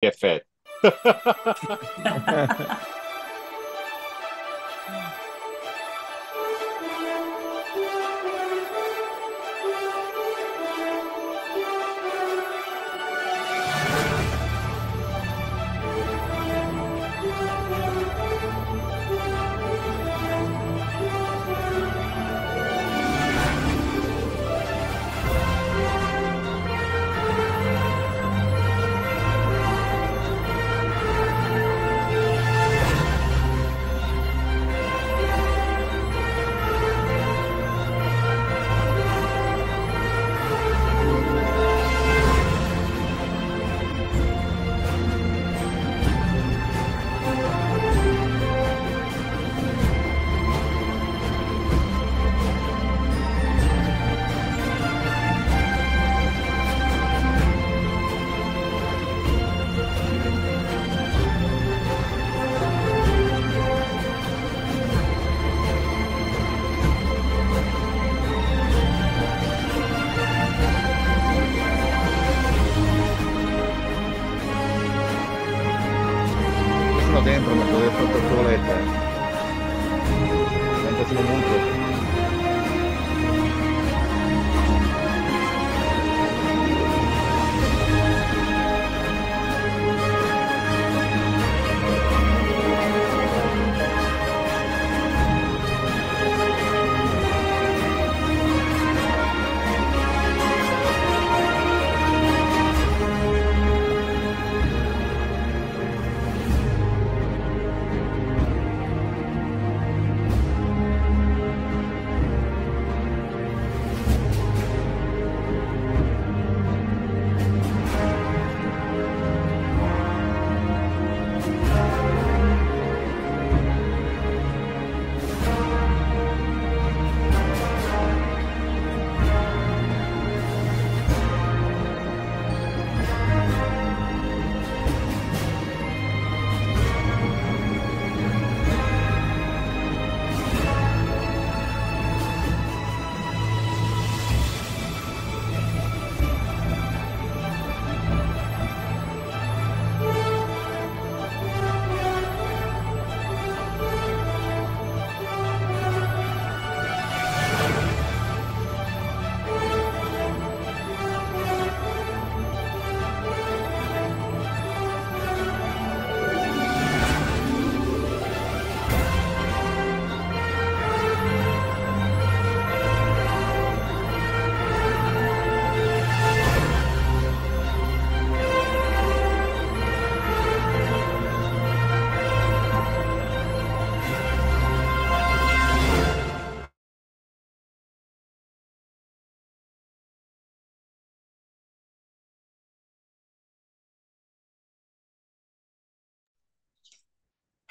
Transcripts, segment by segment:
get fed. Sono dentro, ma dove ho fatto il toilette? Sento solo molto.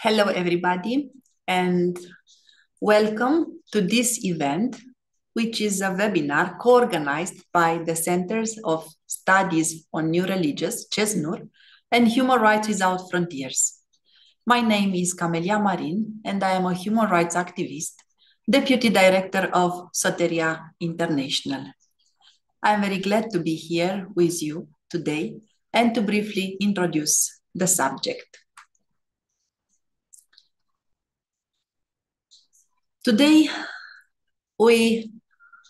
Hello, everybody, and welcome to this event, which is a webinar co-organized by the Centers of Studies on New Religions, CESNUR, and Human Rights Without Frontiers. My name is Camelia Marin, and I am a human rights activist, Deputy Director of Soteria International. I am very glad to be here with you today and to briefly introduce the subject. Today, we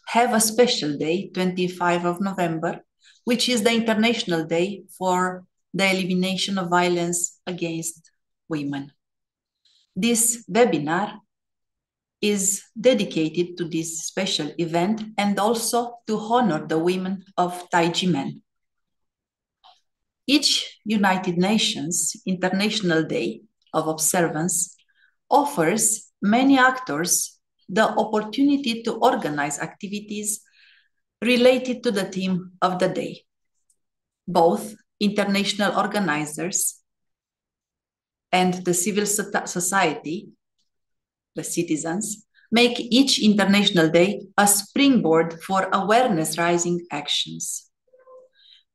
have a special day, 25 of November, which is the International Day for the Elimination of Violence Against Women. This webinar is dedicated to this special event and also to honor the women of Taijimen. Each United Nations International Day of Observance offers many actors the opportunity to organize activities related to the theme of the day. Both international organizers and the civil society, the citizens, make each International Day a springboard for awareness-raising actions.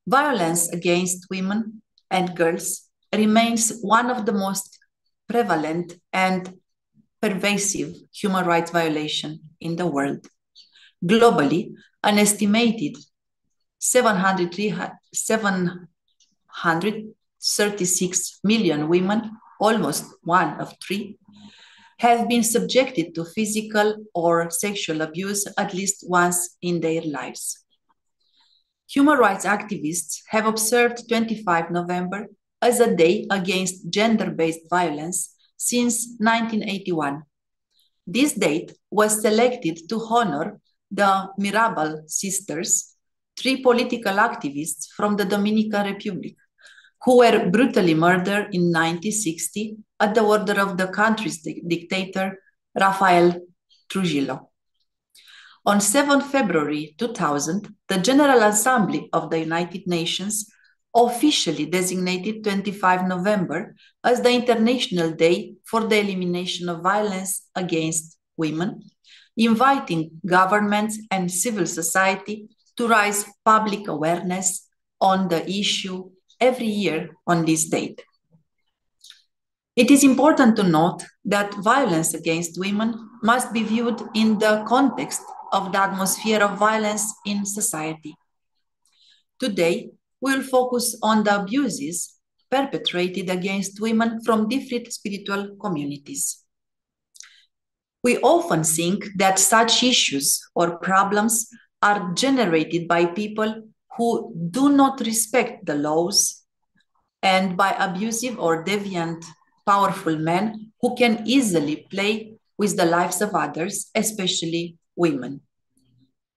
Violence against women and girls remains one of the most prevalent and pervasive human rights violation in the world. Globally, an estimated 36 million women, almost 1 of 3, have been subjected to physical or sexual abuse at least once in their lives. Human rights activists have observed 25 November as a day against gender-based violence since 1981. This date was selected to honor the Mirabal sisters, 3 political activists from the Dominican Republic, who were brutally murdered in 1960 at the order of the country's dictator, Rafael Trujillo. On 7 February 2000, the General Assembly of the United Nations officially designated 25 November as the International Day for the Elimination of Violence Against Women, inviting governments and civil society to raise public awareness on the issue every year on this date. It is important to note that violence against women must be viewed in the context of the atmosphere of violence in society. Today, we will focus on the abuses perpetrated against women from different spiritual communities. We often think that such issues or problems are generated by people who do not respect the laws and by abusive or deviant powerful men who can easily play with the lives of others, especially women.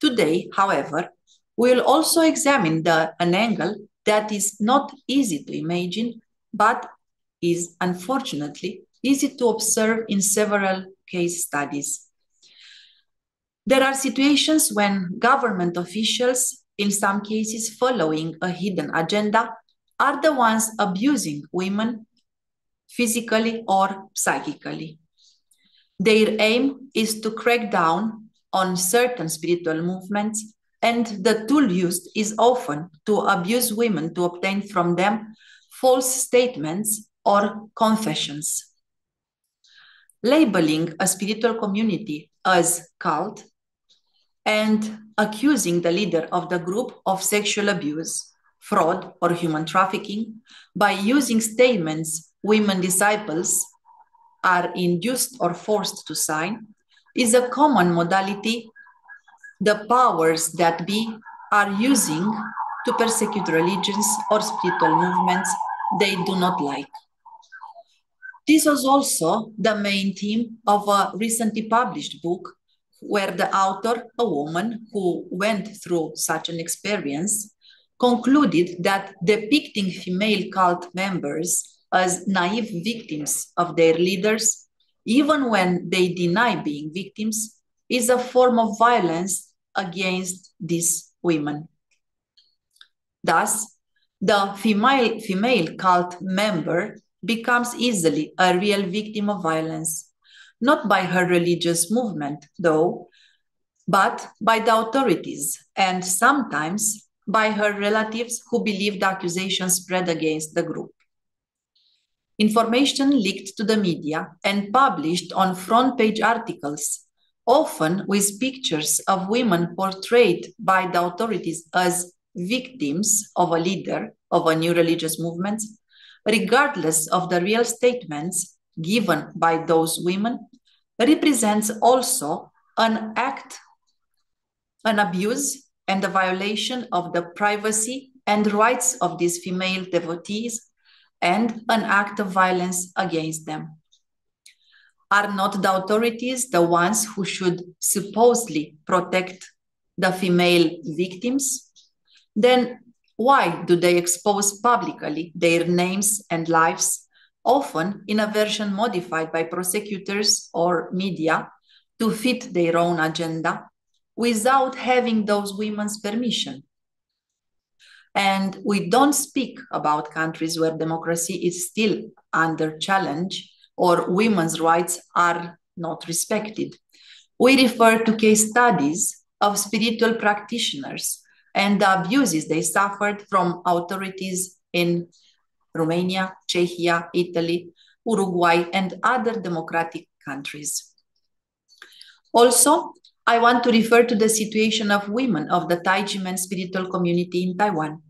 Today, however, we will also examine an angle that is not easy to imagine, but is unfortunately easy to observe in several case studies. There are situations when government officials, in some cases following a hidden agenda, are the ones abusing women physically or psychically. Their aim is to crack down on certain spiritual movements, and the tool used is often to abuse women to obtain from them false statements or confessions. Labeling a spiritual community as cult and accusing the leader of the group of sexual abuse, fraud, or human trafficking by using statements women disciples are induced or forced to sign is a common modality the powers that be are using to persecute religions or spiritual movements they do not like. This was also the main theme of a recently published book where the author, a woman who went through such an experience, concluded that depicting female cult members as naive victims of their leaders, even when they deny being victims, is a form of violence against these women. Thus, the female cult member becomes easily a real victim of violence, not by her religious movement, though, but by the authorities and sometimes by her relatives who believe the accusations spread against the group. Information leaked to the media and published on front-page articles, often with pictures of women portrayed by the authorities as victims of a leader of a new religious movement, regardless of the real statements given by those women, represents also an abuse and a violation of the privacy and rights of these female devotees and an act of violence against them. Are not the authorities the ones who should supposedly protect the female victims? Then why do they expose publicly their names and lives, often in a version modified by prosecutors or media to fit their own agenda, without having those women's permission? And we don't speak about countries where democracy is still under challenge or women's rights are not respected. We refer to case studies of spiritual practitioners and the abuses they suffered from authorities in Romania, Czechia, Italy, Uruguay, and other democratic countries. Also, I want to refer to the situation of women of the Taijimen spiritual community in Taiwan.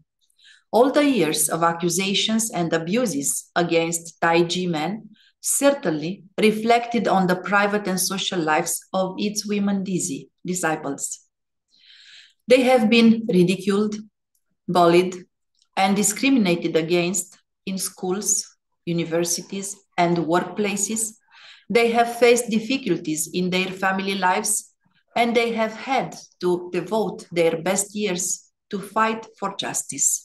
All the years of accusations and abuses against Taiji men certainly reflected on the private and social lives of its women disciples. They have been ridiculed, bullied, and discriminated against in schools, universities, and workplaces. They have faced difficulties in their family lives, and they have had to devote their best years to fight for justice.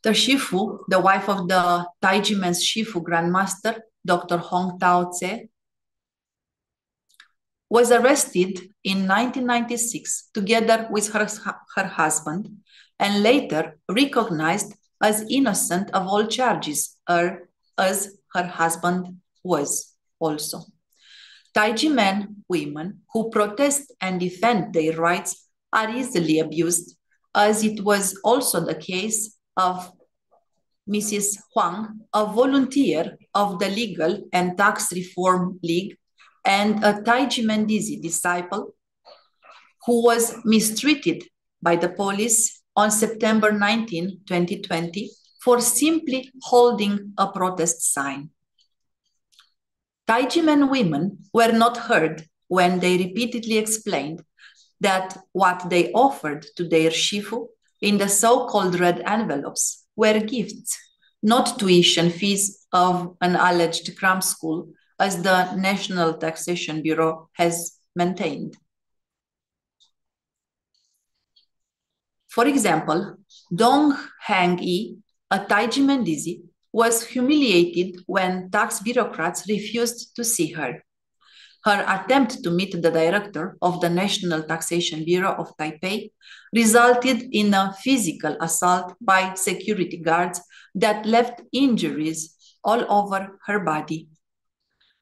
The Shifu, the wife of the Taiji men's Shifu Grandmaster, Dr. Hong Tao-tse, was arrested in 1996 together with her husband and later recognized as innocent of all charges, as her husband was also. Taiji men, women who protest and defend their rights are easily abused, as it was also the case of Mrs. Huang, a volunteer of the Legal and Tax Reform League and a Taiji Mendizi disciple who was mistreated by the police on September 19, 2020, for simply holding a protest sign. Taiji men women were not heard when they repeatedly explained that what they offered to their Shifu in the so-called red envelopes were gifts, not tuition fees of an alleged cram school, as the National Taxation Bureau has maintained. For example, Dong Hang-yi, a Taiji Mendizi, was humiliated when tax bureaucrats refused to see her. Her attempt to meet the director of the National Taxation Bureau of Taipei resulted in a physical assault by security guards that left injuries all over her body.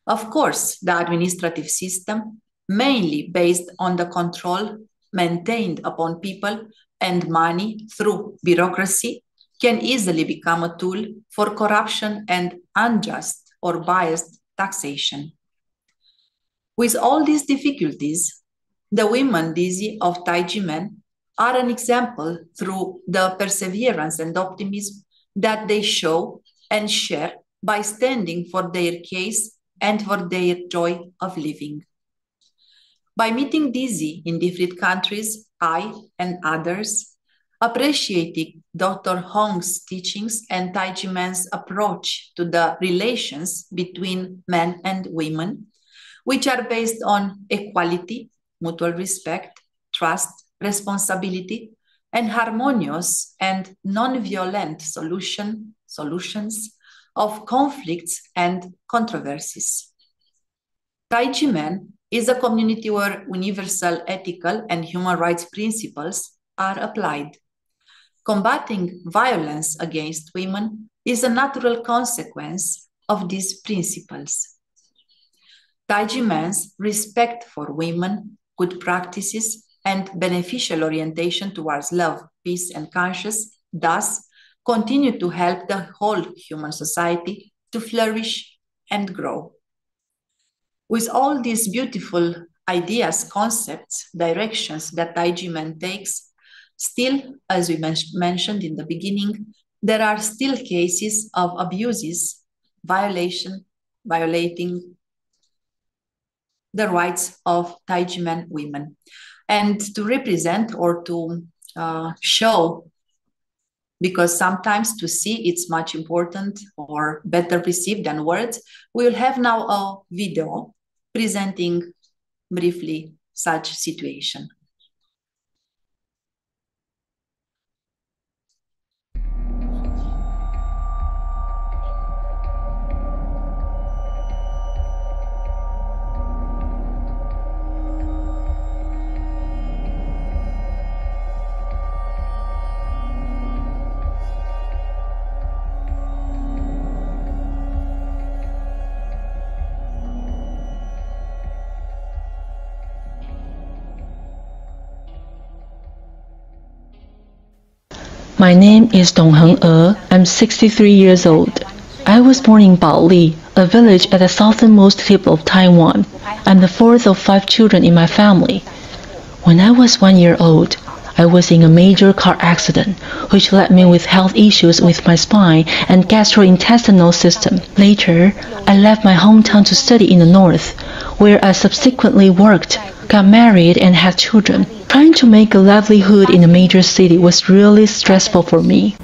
Of course, the administrative system, mainly based on the control maintained upon people and money through bureaucracy, can easily become a tool for corruption and unjust or biased taxation. With all these difficulties, the women Dizi of Taiji men are an example through the perseverance and optimism that they show and share by standing for their case and for their joy of living. By meeting Dizi in different countries, I and others appreciating Dr. Hong's teachings and Taiji men's approach to the relations between men and women, which are based on equality, mutual respect, trust, responsibility, and harmonious and non-violent solutions of conflicts and controversies. Taiji men is a community where universal ethical and human rights principles are applied. Combating violence against women is a natural consequence of these principles. Taiji men's respect for women, good practices, and beneficial orientation towards love, peace, and conscience thus continue to help the whole human society to flourish and grow. With all these beautiful ideas, concepts, directions that Taiji men takes, still, as we mentioned in the beginning, there are still cases of abuses, violating the rights of Taiji men women. And to represent or to show, because sometimes to see it's much important or better received than words, we will have now a video presenting briefly such situation. My name is Dongheng E. I'm 63 years old. I was born in Baoli, a village at the southernmost tip of Taiwan. I'm the fourth of 5 children in my family. When I was 1 year old, I was in a major car accident, which left me with health issues with my spine and gastrointestinal system. Later, I left my hometown to study in the north, where I subsequently worked, got married, and had children. Trying to make a livelihood in a major city was really stressful for me.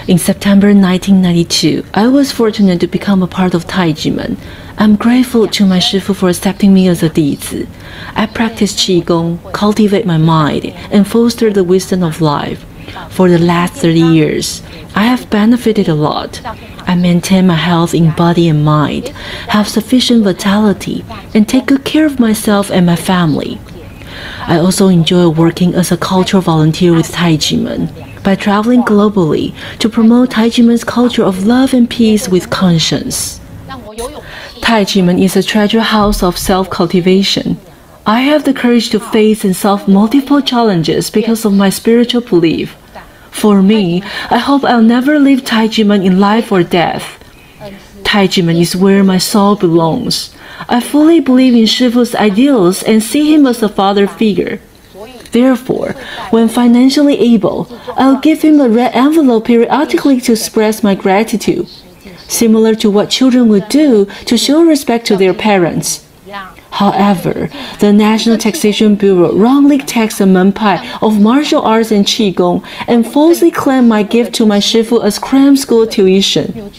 In September 1992, I was fortunate to become a part of Taijimen. I'm grateful to my Shifu for accepting me as a Dizi. I practice Qigong, cultivate my mind, and foster the wisdom of life. For the last 30 years, I have benefited a lot. I maintain my health in body and mind, have sufficient vitality, and take good care of myself and my family. I also enjoy working as a cultural volunteer with Taijimen by traveling globally to promote Taijimen's culture of love and peace with conscience. Taijimen is a treasure house of self-cultivation. I have the courage to face and solve multiple challenges because of my spiritual belief. For me, I hope I'll never leave Taijimen in life or death. Taijimen is where my soul belongs. I fully believe in Shifu's ideals and see him as a father figure. Therefore, when financially able, I'll give him a red envelope periodically to express my gratitude, similar to what children would do to show respect to their parents. However, the National Taxation Bureau wrongly taxed a Menpai of martial arts and Qigong and falsely claimed my gift to my Shifu as cram school tuition.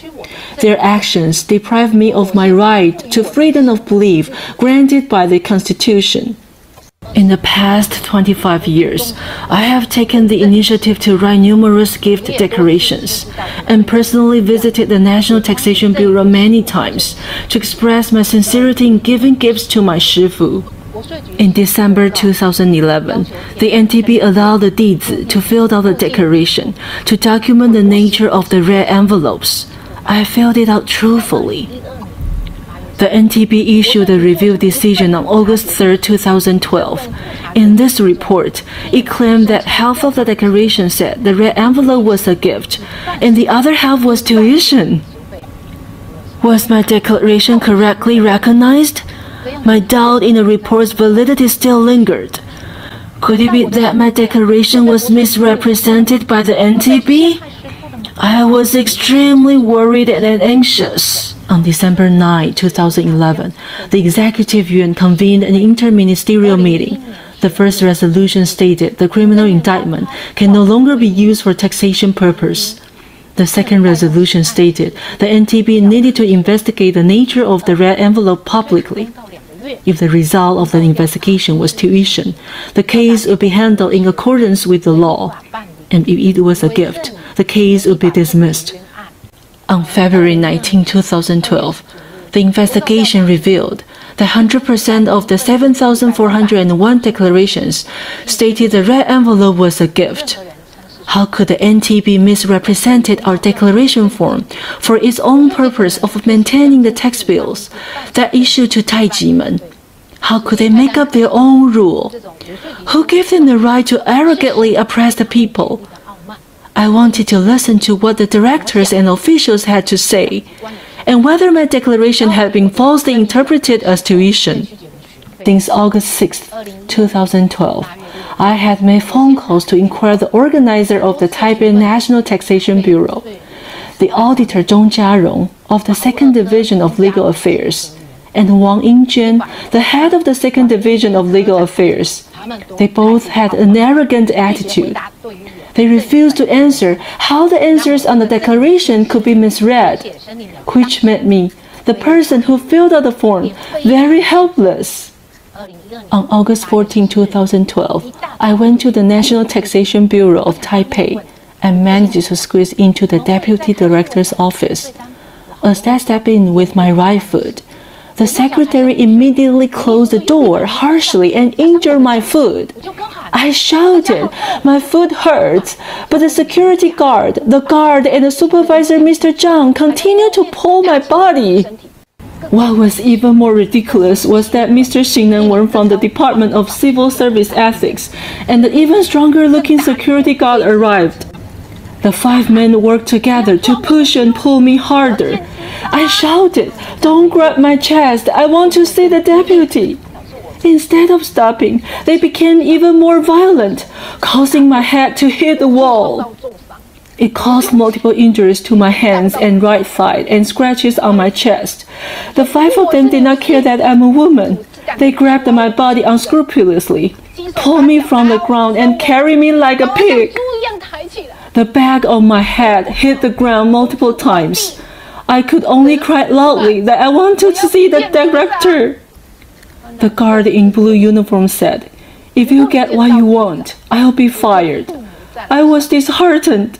Their actions deprive me of my right to freedom of belief granted by the Constitution. In the past 25 years, I have taken the initiative to write numerous gift declarations and personally visited the National Taxation Bureau many times to express my sincerity in giving gifts to my Shifu. In December 2011, the NTB allowed the Dizi to fill out the declaration to document the nature of the red envelopes. I filled it out truthfully. The NTB issued a review decision on August 3, 2012. In this report, it claimed that half of the declaration said the red envelope was a gift, and the other half was tuition. Was my declaration correctly recognized? My doubt in the report's validity still lingered. Could it be that my declaration was misrepresented by the NTB? I was extremely worried and anxious. On December 9, 2011, the Executive Yuan convened an interministerial meeting. The first resolution stated the criminal indictment can no longer be used for taxation purpose. The second resolution stated the NTB needed to investigate the nature of the red envelope publicly. If the result of the investigation was tuition, the case would be handled in accordance with the law. And if it was a gift, the case would be dismissed. On February 19, 2012, the investigation revealed that 100% of the 7,401 declarations stated the red envelope was a gift. How could the NTB misrepresented our declaration form for its own purpose of maintaining the tax bills that issued to Taijimen? How could they make up their own rule? Who gave them the right to arrogantly oppress the people? I wanted to listen to what the directors and officials had to say, and whether my declaration had been falsely interpreted as tuition. Since August 6, 2012, I had made phone calls to inquire the organizer of the Taipei National Taxation Bureau, the auditor Zhong Jiarong of the 2nd Division of Legal Affairs, and Wang Yingjuan, the head of the 2nd Division of Legal Affairs. They both had an arrogant attitude. They refused to answer how the answers on the declaration could be misread, which made me, the person who filled out the form, very helpless. On August 14, 2012, I went to the National Taxation Bureau of Taipei and managed to squeeze into the Deputy Director's office. As I stepped in with my right foot, the secretary immediately closed the door harshly and injured my foot. I shouted, "My foot hurts," but the security guard, the guard, and the supervisor, Mr. Zhang, continued to pull my body. What was even more ridiculous was that Mr. Xingnan were from the Department of Civil Service Ethics, and the even stronger-looking security guard arrived. The 5 men worked together to push and pull me harder. I shouted, "Don't grab my chest, I want to see the deputy." Instead of stopping, they became even more violent, causing my head to hit the wall. It caused multiple injuries to my hands and right thigh and scratches on my chest. The 5 of them did not care that I'm a woman. They grabbed my body unscrupulously, pulled me from the ground, and carried me like a pig. The back of my head hit the ground multiple times. I could only cry loudly that I wanted to see the director. The guard in blue uniform said, "If you get what you want, I'll be fired." I was disheartened.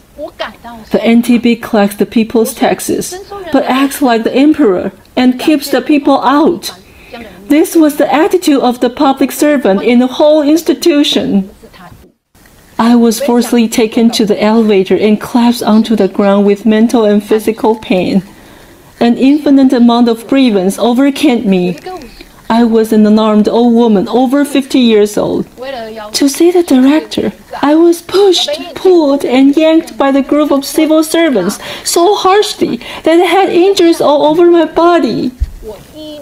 The NTB collects the people's taxes, but acts like the emperor and keeps the people out. This was the attitude of the public servant in the whole institution. I was forcibly taken to the elevator and collapsed onto the ground with mental and physical pain. An infinite amount of grievance overcame me. I was an unarmed old woman over 50 years old. To see the director, I was pushed, pulled, and yanked by the group of civil servants so harshly that I had injuries all over my body.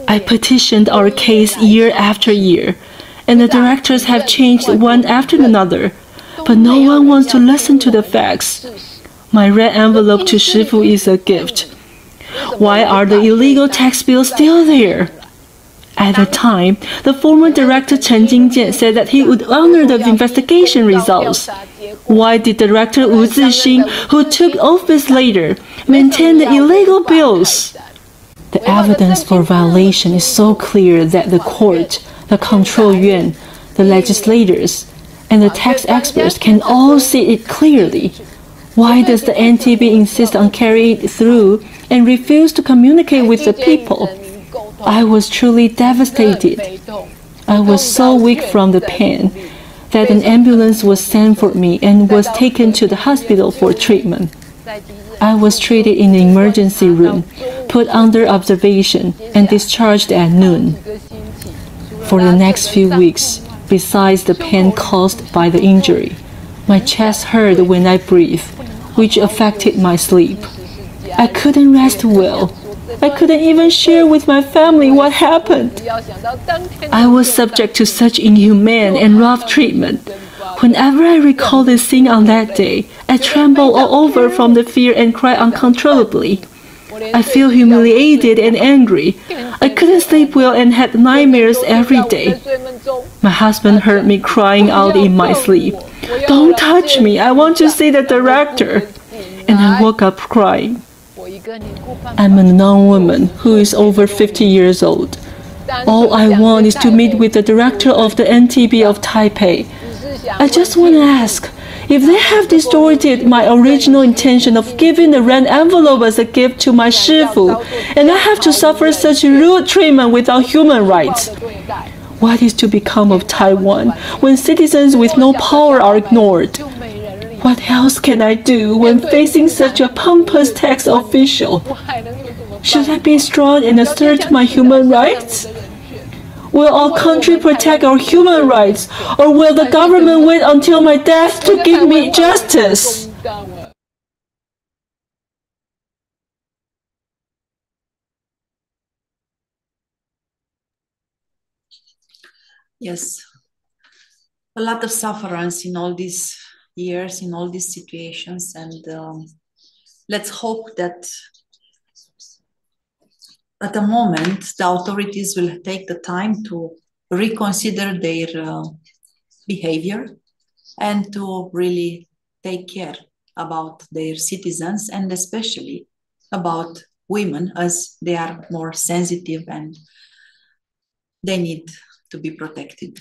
I petitioned our case year after year, and the directors have changed one after another, but no one wants to listen to the facts. My red envelope to Shifu is a gift. Why are the illegal tax bills still there? At the time, the former director Chen Jingjian said that he would honor the investigation results. Why did Director Wu Zixing, who took office later, maintain the illegal bills? The evidence for violation is so clear that the court, the control yuan, the legislators, and the tax experts can all see it clearly. Why does the NTB insist on carrying it through and refuse to communicate with the people? I was truly devastated. I was so weak from the pain that an ambulance was sent for me and was taken to the hospital for treatment. I was treated in the emergency room, put under observation, and discharged at noon. For the next few weeks, besides the pain caused by the injury, my chest hurt when I breathed, which affected my sleep. I couldn't rest well. I couldn't even share with my family what happened. I was subject to such inhumane and rough treatment. Whenever I recall the scene on that day, I tremble all over from the fear and cry uncontrollably. I feel humiliated and angry. I couldn't sleep well and had nightmares every day. My husband heard me crying out in my sleep. "Don't touch me, I want to see the director." And I woke up crying. I'm a young woman who is over 50 years old. All I want is to meet with the director of the NTB of Taipei. I just want to ask, if they have distorted my original intention of giving the red envelope as a gift to my Shifu, and I have to suffer such rude treatment without human rights, what is to become of Taiwan when citizens with no power are ignored? What else can I do when facing such a pompous tax official? Should I be strong and assert my human rights? Will our country protect our human rights, or will the government wait until my death to give me justice? Yes, a lot of sufferance in all these years, in all these situations, and let's hope that at the moment the authorities will take the time to reconsider their behavior and to really take care about their citizens, and especially about women, as they are more sensitive and they need to be protected.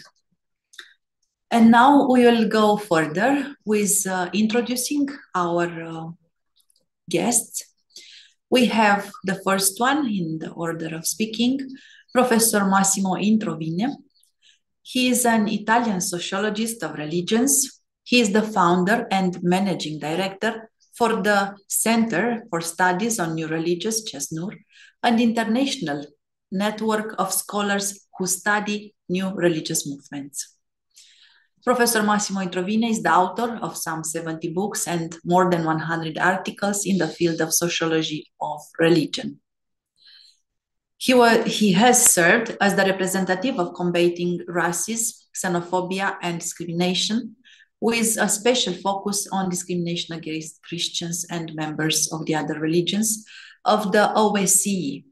And now we will go further with introducing our guests. We have the first one in the order of speaking, Professor Massimo Introvine. He is an Italian sociologist of religions. He is the founder and managing director for the Center for Studies on New Religious, CESNUR, an international network of scholars who study new religious movements. Professor Massimo Introvine is the author of some 70 books and more than 100 articles in the field of sociology of religion. He has served as the representative of combating racism, xenophobia, and discrimination, with a special focus on discrimination against Christians and members of the other religions of the OSCE.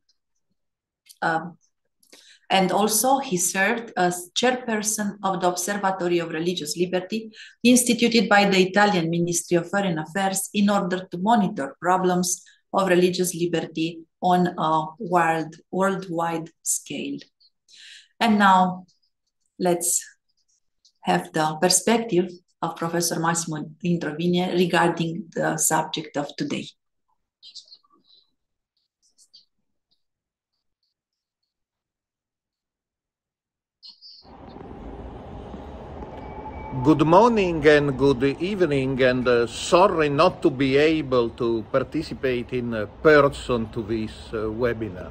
And also he served as chairperson of the Observatory of Religious Liberty, instituted by the Italian Ministry of Foreign Affairs in order to monitor problems of religious liberty on a worldwide scale. And now let's have the perspective of Professor Massimo Introvigne regarding the subject of today. Good morning and good evening, and sorry not to be able to participate in person to this webinar.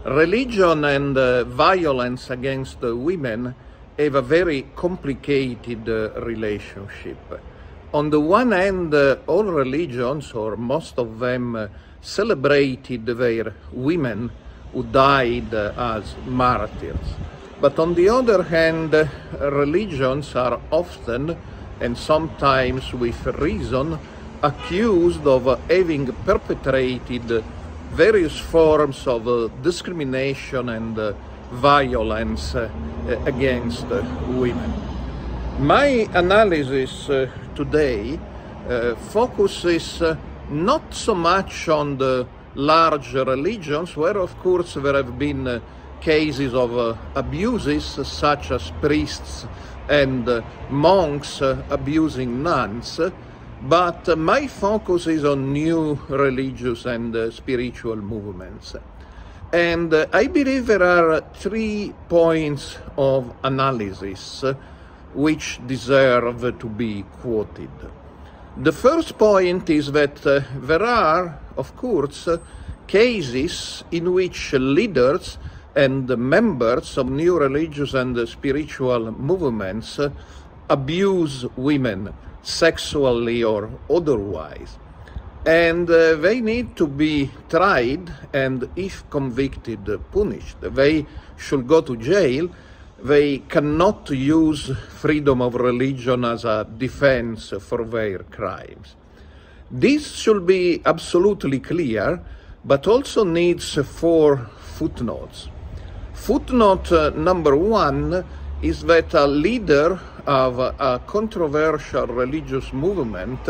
Religion and violence against women have a very complicated relationship. On the one hand, all religions, or most of them, celebrated their women who died as martyrs. But on the other hand, religions are often, and sometimes with reason, accused of having perpetrated various forms of discrimination and violence against women. My analysis today focuses not so much on the large religions, where of course there have been cases of abuses, such as priests and monks abusing nuns, but my focus is on new religious and spiritual movements. And I believe there are 3 points of analysis which deserve to be quoted. The first point is that there are, of course, cases in which leaders and members of new religious and spiritual movements abuse women sexually or otherwise. And they need to be tried and, if convicted, punished. They should go to jail. They cannot use freedom of religion as a defense for their crimes. This should be absolutely clear, but also needs 4 footnotes. Footnote number 1 is that a leader of a controversial religious movement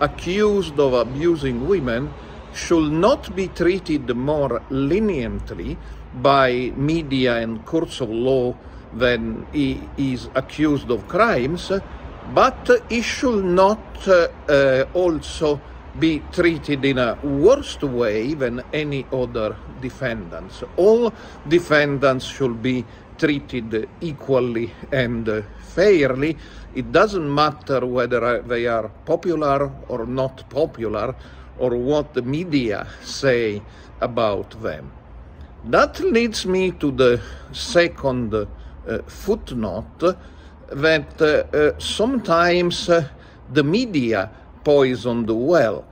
accused of abusing women should not be treated more leniently by media and courts of law than he is accused of crimes, but he should not also be treated in a worse way than any other defendants. All defendants should be treated equally and fairly. It doesn't matter whether they are popular or not popular, or what the media say about them. That leads me to the second footnote, that sometimes the media poison the well.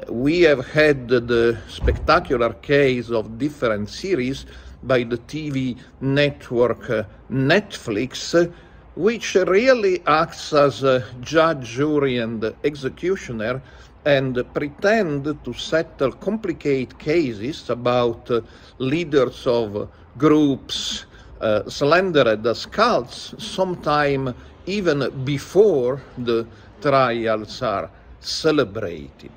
We have had the spectacular case of different series by the TV network Netflix, which really acts as a judge, jury, and executioner, and pretend to settle complicated cases about leaders of groups slandered as cults, sometime even before the trials are celebrated.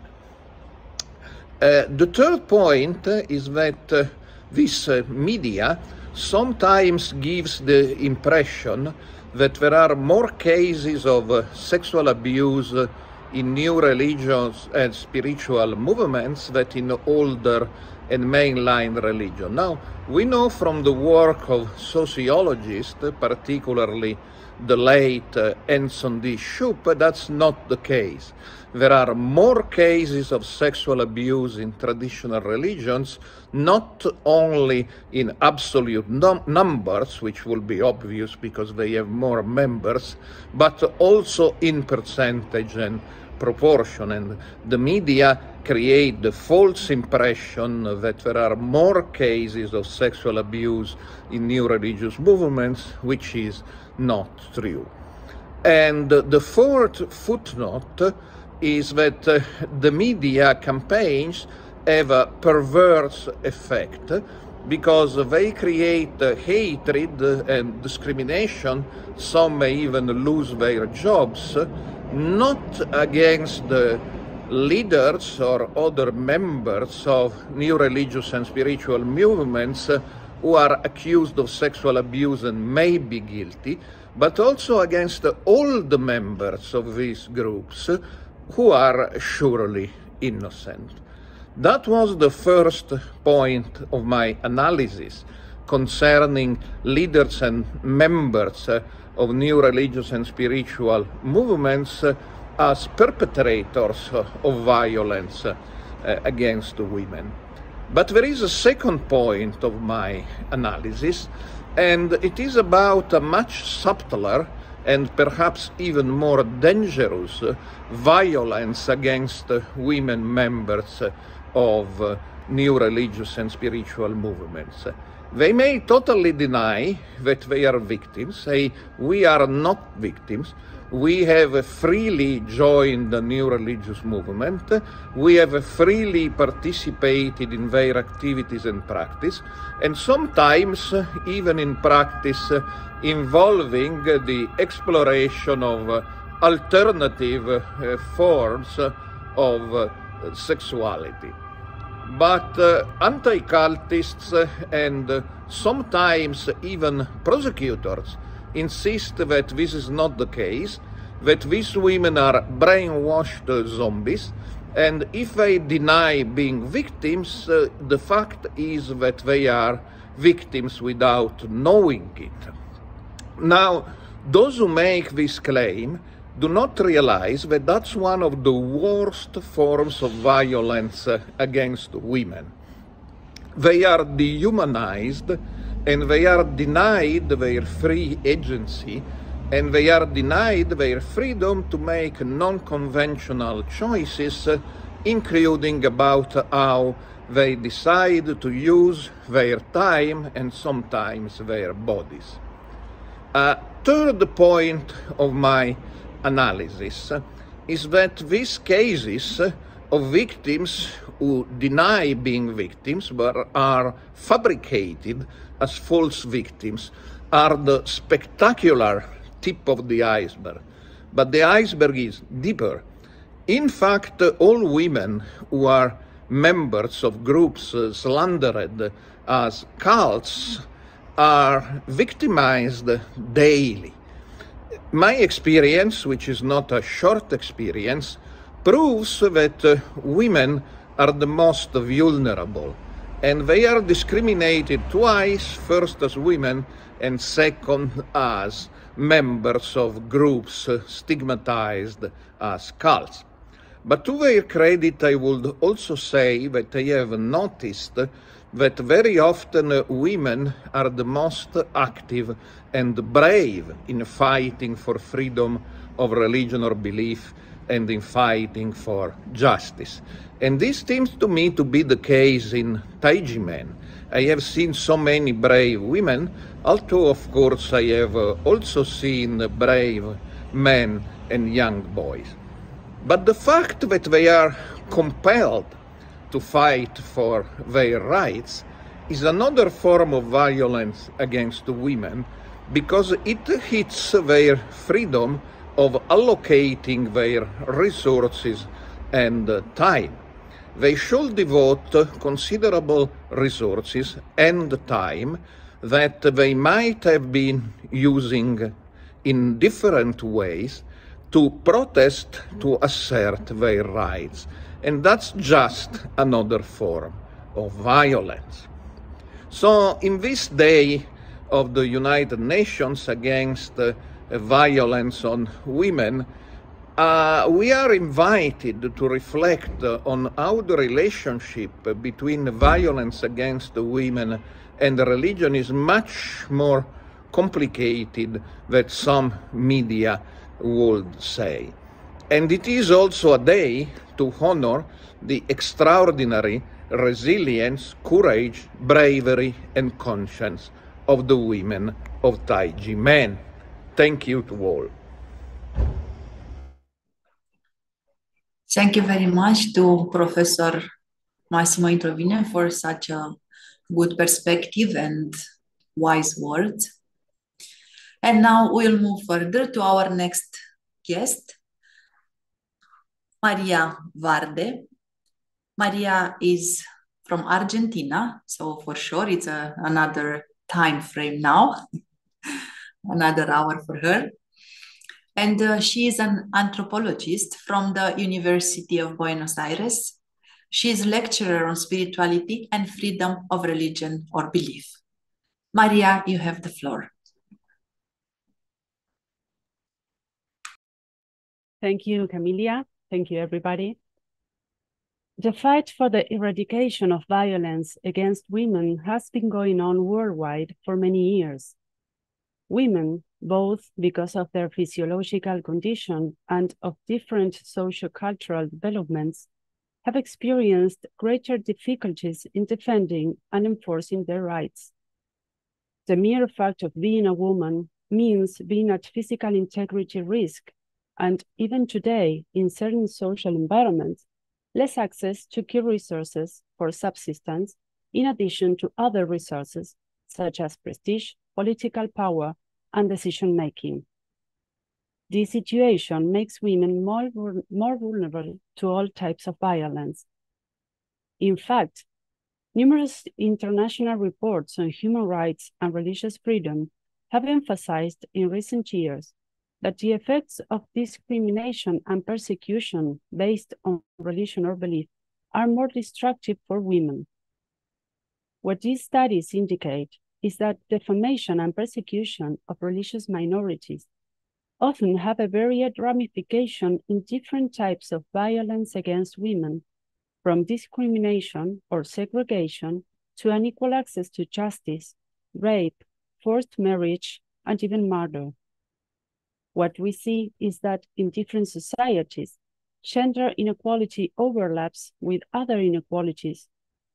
The third point is that this media sometimes gives the impression that there are more cases of sexual abuse in new religions and spiritual movements than in older and mainline religion. Now, we know from the work of sociologists, particularly the late Anson D. Shoup, that's not the case. There are more cases of sexual abuse in traditional religions, not only in absolute numbers, which will be obvious because they have more members, but also in percentage and proportion, and the media create the false impression that there are more cases of sexual abuse in new religious movements, which is not true. And the fourth footnote is that the media campaigns have a perverse effect because they create hatred and discrimination. Some may even lose their jobs, not against the leaders or other members of new religious and spiritual movements who are accused of sexual abuse and may be guilty, but also against all the members of these groups who are surely innocent. That was the first point of my analysis concerning leaders and members of new religious and spiritual movements as perpetrators of violence against women. But there is a second point of my analysis, and it is about a much subtler and perhaps even more dangerous violence against women members of new religious and spiritual movements. They may totally deny that they are victims, say, we are not victims. We have freely joined the new religious movement. We have freely participated in their activities and practice, and sometimes even in practice involving the exploration of alternative forms of sexuality. But anti-cultists and sometimes even prosecutors insist that this is not the case, that these women are brainwashed zombies, and if they deny being victims, the fact is that they are victims without knowing it. Now, those who make this claim do not realize that that's one of the worst forms of violence against women. They are dehumanized, and they are denied their free agency, and they are denied their freedom to make non-conventional choices, including about how they decide to use their time and sometimes their bodies. A third point of my analysis is that these cases of victims who deny being victims but are fabricated as false victims are the spectacular tip of the iceberg. But the iceberg is deeper. In fact, all women who are members of groups slandered as cults are victimized daily. My experience, which is not a short experience, proves that women are the most vulnerable, and they are discriminated twice, first as women and second as members of groups stigmatized as cults. But to their credit, I would also say that I have noticed that very often women are the most active and brave in fighting for freedom of religion or belief and in fighting for justice. And this seems to me to be the case in Taiji men. I have seen so many brave women, although of course I have also seen brave men and young boys. But the fact that they are compelled to fight for their rights is another form of violence against women, because it hits their freedom of allocating their resources and time. They should devote considerable resources and time that they might have been using in different ways to protest, to assert their rights. And that's just another form of violence. So in this day of the United Nations against violence on women, we are invited to reflect on how the relationship between violence against women and religion is much more complicated than some media would say. And it is also a day to honor the extraordinary resilience, courage, bravery, and conscience of the women of Taiji Men. Thank you to all. Thank you very much to Professor Massimo Introvine for such a good perspective and wise words. And now we'll move further to our next guest, Maria Varde. Maria is from Argentina, so for sure it's another time frame now, another hour for her. And she is an anthropologist from the University of Buenos Aires. She is lecturer on spirituality and freedom of religion or belief. Maria, you have the floor. Thank you, Camilla. Thank you, everybody. The fight for the eradication of violence against women has been going on worldwide for many years. Women, both because of their physiological condition and of different socio-cultural developments, have experienced greater difficulties in defending and enforcing their rights. The mere fact of being a woman means being at physical integrity risk, and even today, in certain social environments, less access to key resources for subsistence, in addition to other resources such as prestige, political power, and decision-making. This situation makes women more vulnerable to all types of violence. In fact, numerous international reports on human rights and religious freedom have emphasized in recent years that the effects of discrimination and persecution based on religion or belief are more destructive for women. What these studies indicate is that defamation and persecution of religious minorities often have a varied ramification in different types of violence against women, from discrimination or segregation to unequal access to justice, rape, forced marriage, and even murder. What we see is that in different societies, gender inequality overlaps with other inequalities,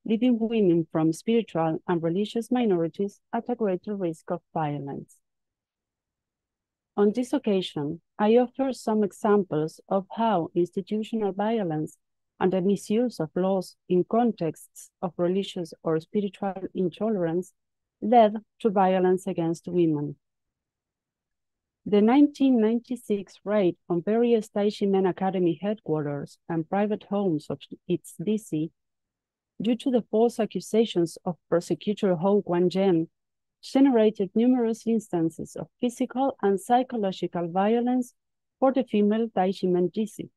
leaving women from spiritual and religious minorities at a greater risk of violence. On this occasion, I offer some examples of how institutional violence and the misuse of laws in contexts of religious or spiritual intolerance led to violence against women. The 1996 raid on various Taiji Men Academy headquarters and private homes of its DC, due to the false accusations of prosecutor Hou Guangzhen, generated numerous instances of physical and psychological violence for the female Taiji Men DC.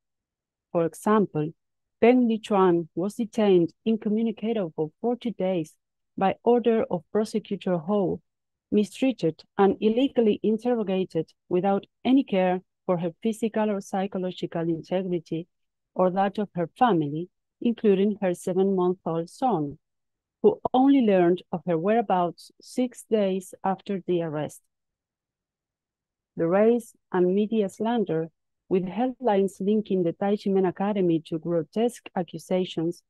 For example, Peng Lichuan was detained incommunicado for 40 days by order of prosecutor Hou, mistreated and illegally interrogated without any care for her physical or psychological integrity or that of her family, including her 7-month-old son, who only learned of her whereabouts 6 days after the arrest. The race and media slander, with headlines linking the Taiji Men Academy to grotesque accusations,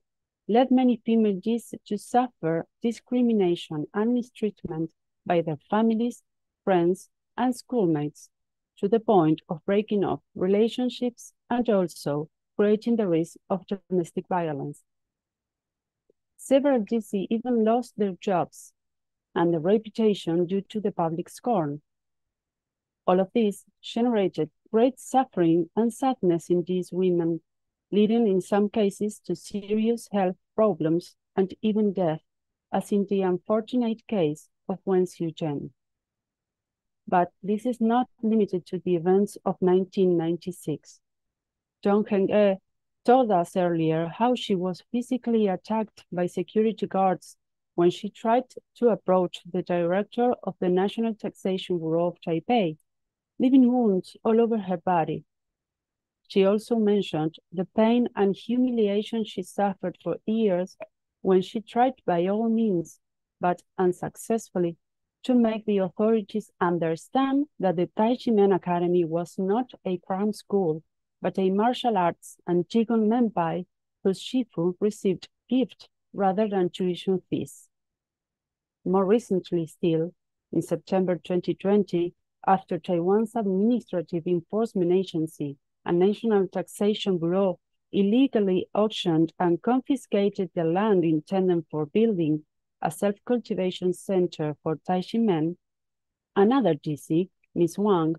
led many female Jis to suffer discrimination and mistreatment by their families, friends, and schoolmates, to the point of breaking off relationships and also creating the risk of domestic violence. Several DC even lost their jobs and their reputation due to the public scorn. All of this generated great suffering and sadness in these women, leading in some cases to serious health problems and even death, as in the unfortunate case of Wen Xiuzhen. But this is not limited to the events of 1996. Zhong Heng-e told us earlier how she was physically attacked by security guards when she tried to approach the director of the National Taxation Bureau of Taipei, leaving wounds all over her body. She also mentioned the pain and humiliation she suffered for years when she tried by all means, but unsuccessfully, to make the authorities understand that the Taiji Men Academy was not a cram school, but a martial arts and Qigong Menpai whose Shifu received gift rather than tuition fees. More recently still, in September 2020, after Taiwan's Administrative Enforcement Agency and National Taxation Bureau illegally auctioned and confiscated the land intended for building a self-cultivation center for Taishi men, another DC, Ms. Wang,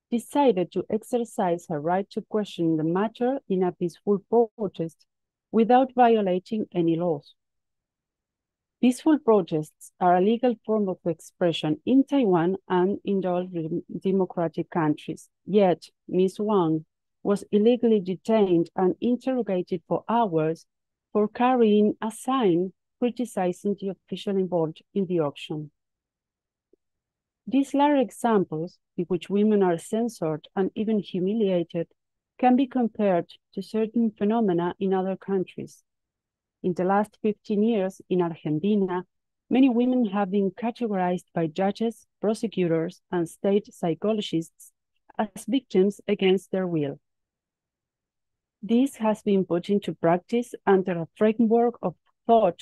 decided to exercise her right to question the matter in a peaceful protest without violating any laws. Peaceful protests are a legal form of expression in Taiwan and in all democratic countries. Yet, Ms. Wang was illegally detained and interrogated for hours for carrying a sign criticizing the official involved in the auction. These latter examples, in which women are censored and even humiliated, can be compared to certain phenomena in other countries. In the last 15 years in Argentina, many women have been categorized by judges, prosecutors, and state psychologists as victims against their will. This has been put into practice under a framework of thought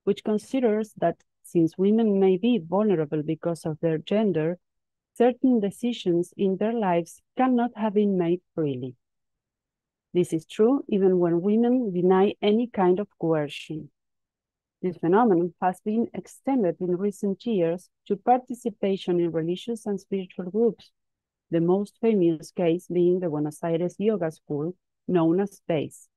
which considers that since women may be vulnerable because of their gender, certain decisions in their lives cannot have been made freely. This is true even when women deny any kind of coercion. This phenomenon has been extended in recent years to participation in religious and spiritual groups, the most famous case being the Buenos Aires Yoga School, known as BASE.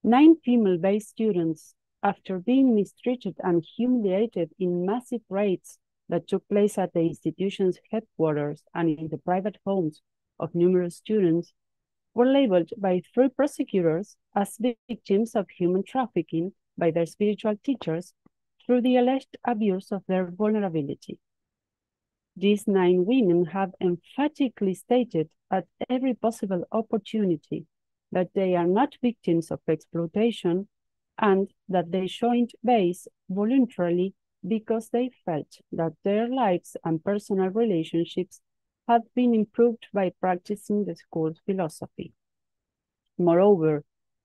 9 female-based students, after being mistreated and humiliated in massive raids that took place at the institution's headquarters and in the private homes of numerous students, were labeled by 3 prosecutors as victims of human trafficking by their spiritual teachers through the alleged abuse of their vulnerability. These 9 women have emphatically stated at every possible opportunity that they are not victims of exploitation and that they joined BASE voluntarily because they felt that their lives and personal relationships had been improved by practicing the school's philosophy. Moreover,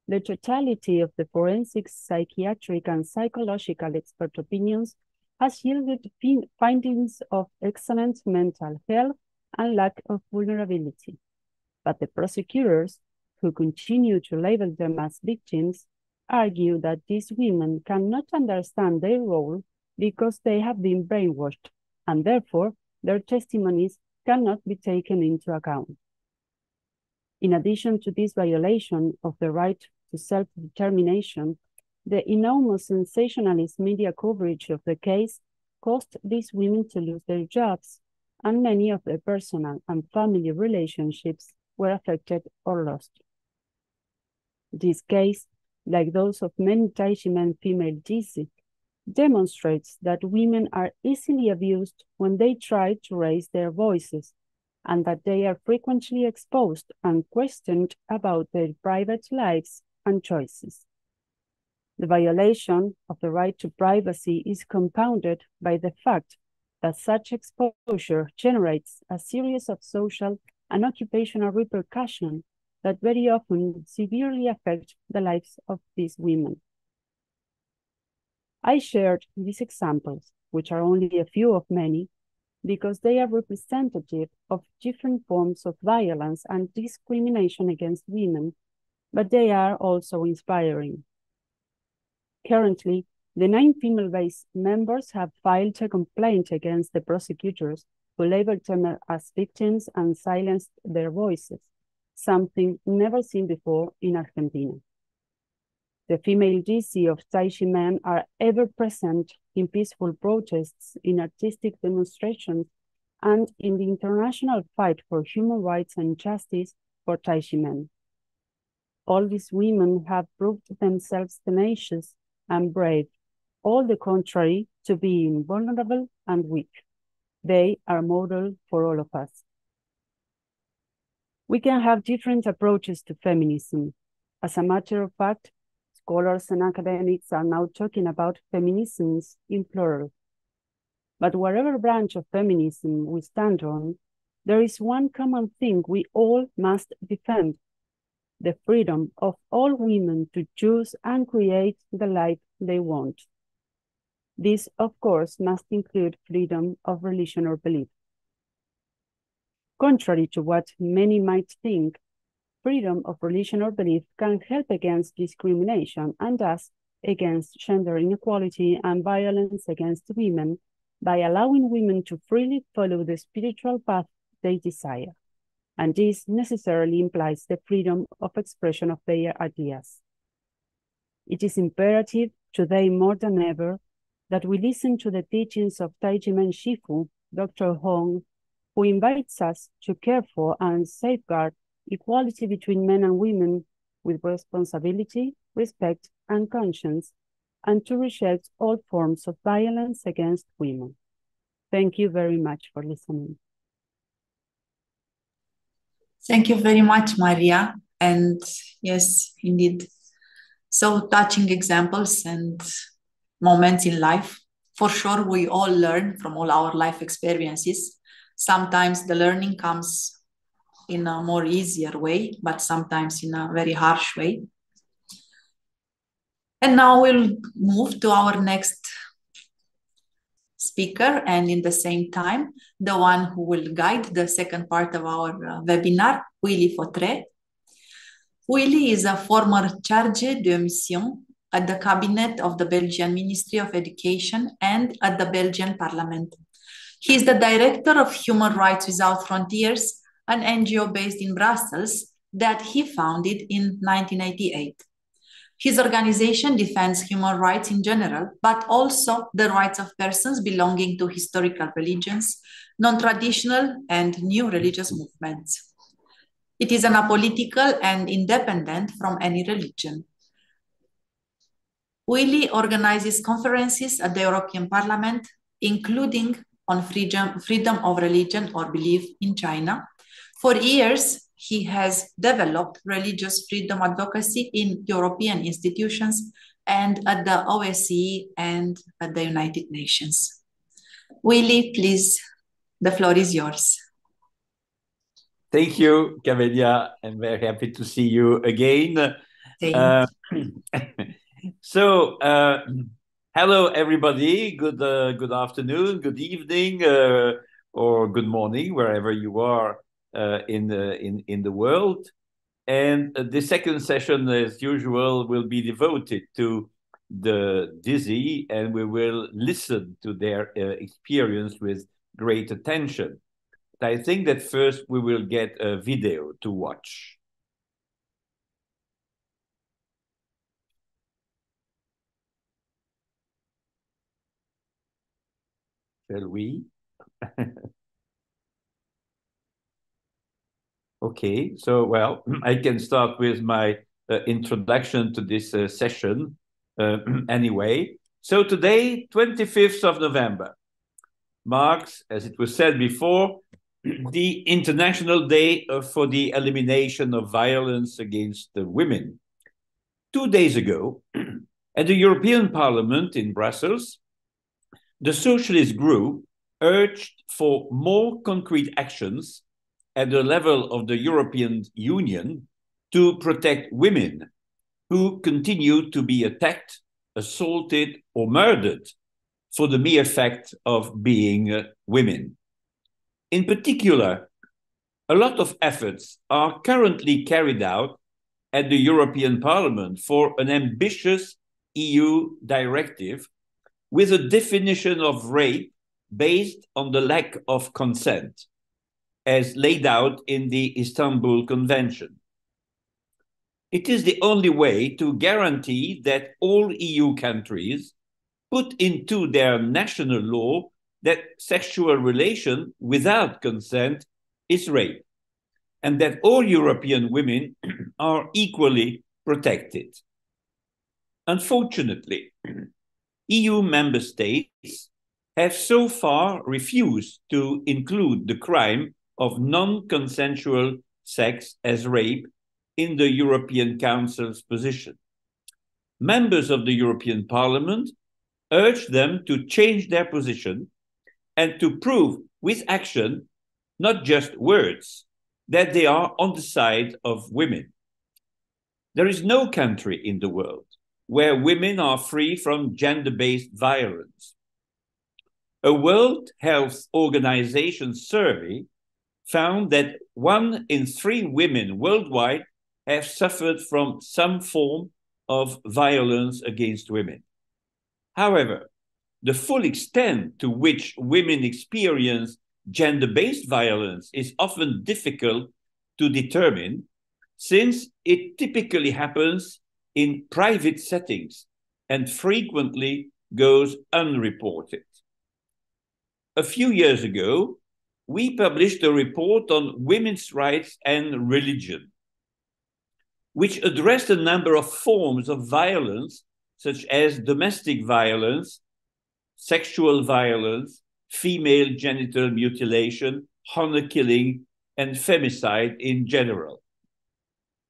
the totality of the forensic, psychiatric, and psychological expert opinions has yielded findings of excellent mental health and lack of vulnerability. But the prosecutors, who continue to label them as victims, argue that these women cannot understand their role because they have been brainwashed, and therefore their testimonies cannot be taken into account. In addition to this violation of the right to self-determination, the enormous sensationalist media coverage of the case caused these women to lose their jobs, and many of their personal and family relationships were affected or lost. This case, like those of many Taishi men female DC, demonstrates that women are easily abused when they try to raise their voices, and that they are frequently exposed and questioned about their private lives and choices. The violation of the right to privacy is compounded by the fact that such exposure generates a series of social and occupational repercussions that very often severely affect the lives of these women. I shared these examples, which are only a few of many, because they are representative of different forms of violence and discrimination against women, but they are also inspiring. Currently, the 9 female-based members have filed a complaint against the prosecutors who labeled them as victims and silenced their voices, something never seen before in Argentina. The female DC of Taishi men are ever present in peaceful protests, in artistic demonstrations, and in the international fight for human rights and justice for Taishi men. All these women have proved themselves tenacious and brave, all the contrary to being vulnerable and weak. They are a model for all of us. We can have different approaches to feminism. As a matter of fact, scholars and academics are now talking about feminisms in plural. But whatever branch of feminism we stand on, there is one common thing we all must defend: the freedom of all women to choose and create the life they want. This, of course, must include freedom of religion or belief. Contrary to what many might think, freedom of religion or belief can help against discrimination and thus against gender inequality and violence against women by allowing women to freely follow the spiritual path they desire. And this necessarily implies the freedom of expression of their ideas. It is imperative today more than ever that we listen to the teachings of Taiji-Men Shifu, Dr. Hong, who invites us to care for and safeguard equality between men and women with responsibility, respect, and conscience, and to reject all forms of violence against women. Thank you very much for listening. Thank you very much, Maria. And yes, indeed, so touching examples and moments in life. For sure, we all learn from all our life experiences. Sometimes the learning comes in a more easier way, but sometimes in a very harsh way. And now we'll move to our next speaker, and in the same time, the one who will guide the second part of our webinar, Willy Fautré. Willy is a former chargé de mission at the cabinet of the Belgian Ministry of Education and at the Belgian Parliament. He is the director of Human Rights Without Frontiers, an NGO based in Brussels that he founded in 1988. His organization defends human rights in general, but also the rights of persons belonging to historical religions, non-traditional and new religious movements. It is apolitical and independent from any religion. Willy organizes conferences at the European Parliament, including on freedom of religion or belief in China. For years, he has developed religious freedom advocacy in European institutions and at the OSCE and at the United Nations. Willy, please, the floor is yours. Thank you, Camelia. I'm very happy to see you again. So, hello, everybody. Good afternoon, good evening, or good morning, wherever you are in the world. And the second session, as usual, will be devoted to the DISI, and we will listen to their experience with great attention. But I think that first we will get a video to watch. Shall we? Okay, so, well, I can start with my introduction to this session anyway. So today, 25th of November, marks, as it was said before, the International Day for the Elimination of Violence Against Women. 2 days ago, at the European Parliament in Brussels, the Socialist Group urged for more concrete actions at the level of the European Union to protect women who continue to be attacked, assaulted, or murdered for the mere fact of being women. In particular, a lot of efforts are currently carried out at the European Parliament for an ambitious EU directive with a definition of rape based on the lack of consent, as laid out in the Istanbul Convention. It is the only way to guarantee that all EU countries put into their national law that sexual relation without consent is rape, and that all European women are equally protected. Unfortunately, EU member states have so far refused to include the crime of non-consensual sex as rape in the European Council's position. Members of the European Parliament urge them to change their position and to prove with action not just words, that they are on the side of women. There is no country in the world where women are free from gender-based violence. A World Health Organization survey found that 1 in 3 women worldwide have suffered from some form of violence against women. However, the full extent to which women experience gender-based violence is often difficult to determine, since it typically happens in private settings and frequently goes unreported. A few years ago, we published a report on women's rights and religion, which addressed a number of forms of violence, such as domestic violence, sexual violence, female genital mutilation, honor killing, and femicide in general.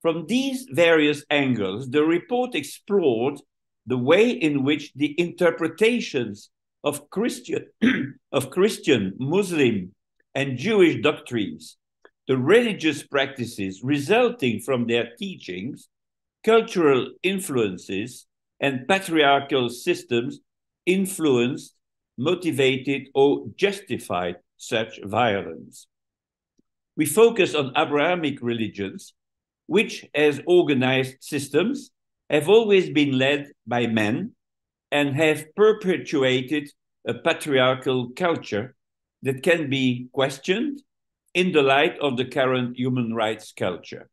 From these various angles, the report explored the way in which the interpretations of Christian, Muslim, and Jewish doctrines, the religious practices resulting from their teachings, cultural influences, and patriarchal systems influenced, motivated, or justified such violence. We focus on Abrahamic religions, which, as organized systems, have always been led by men and have perpetuated a patriarchal culture that can be questioned in the light of the current human rights culture.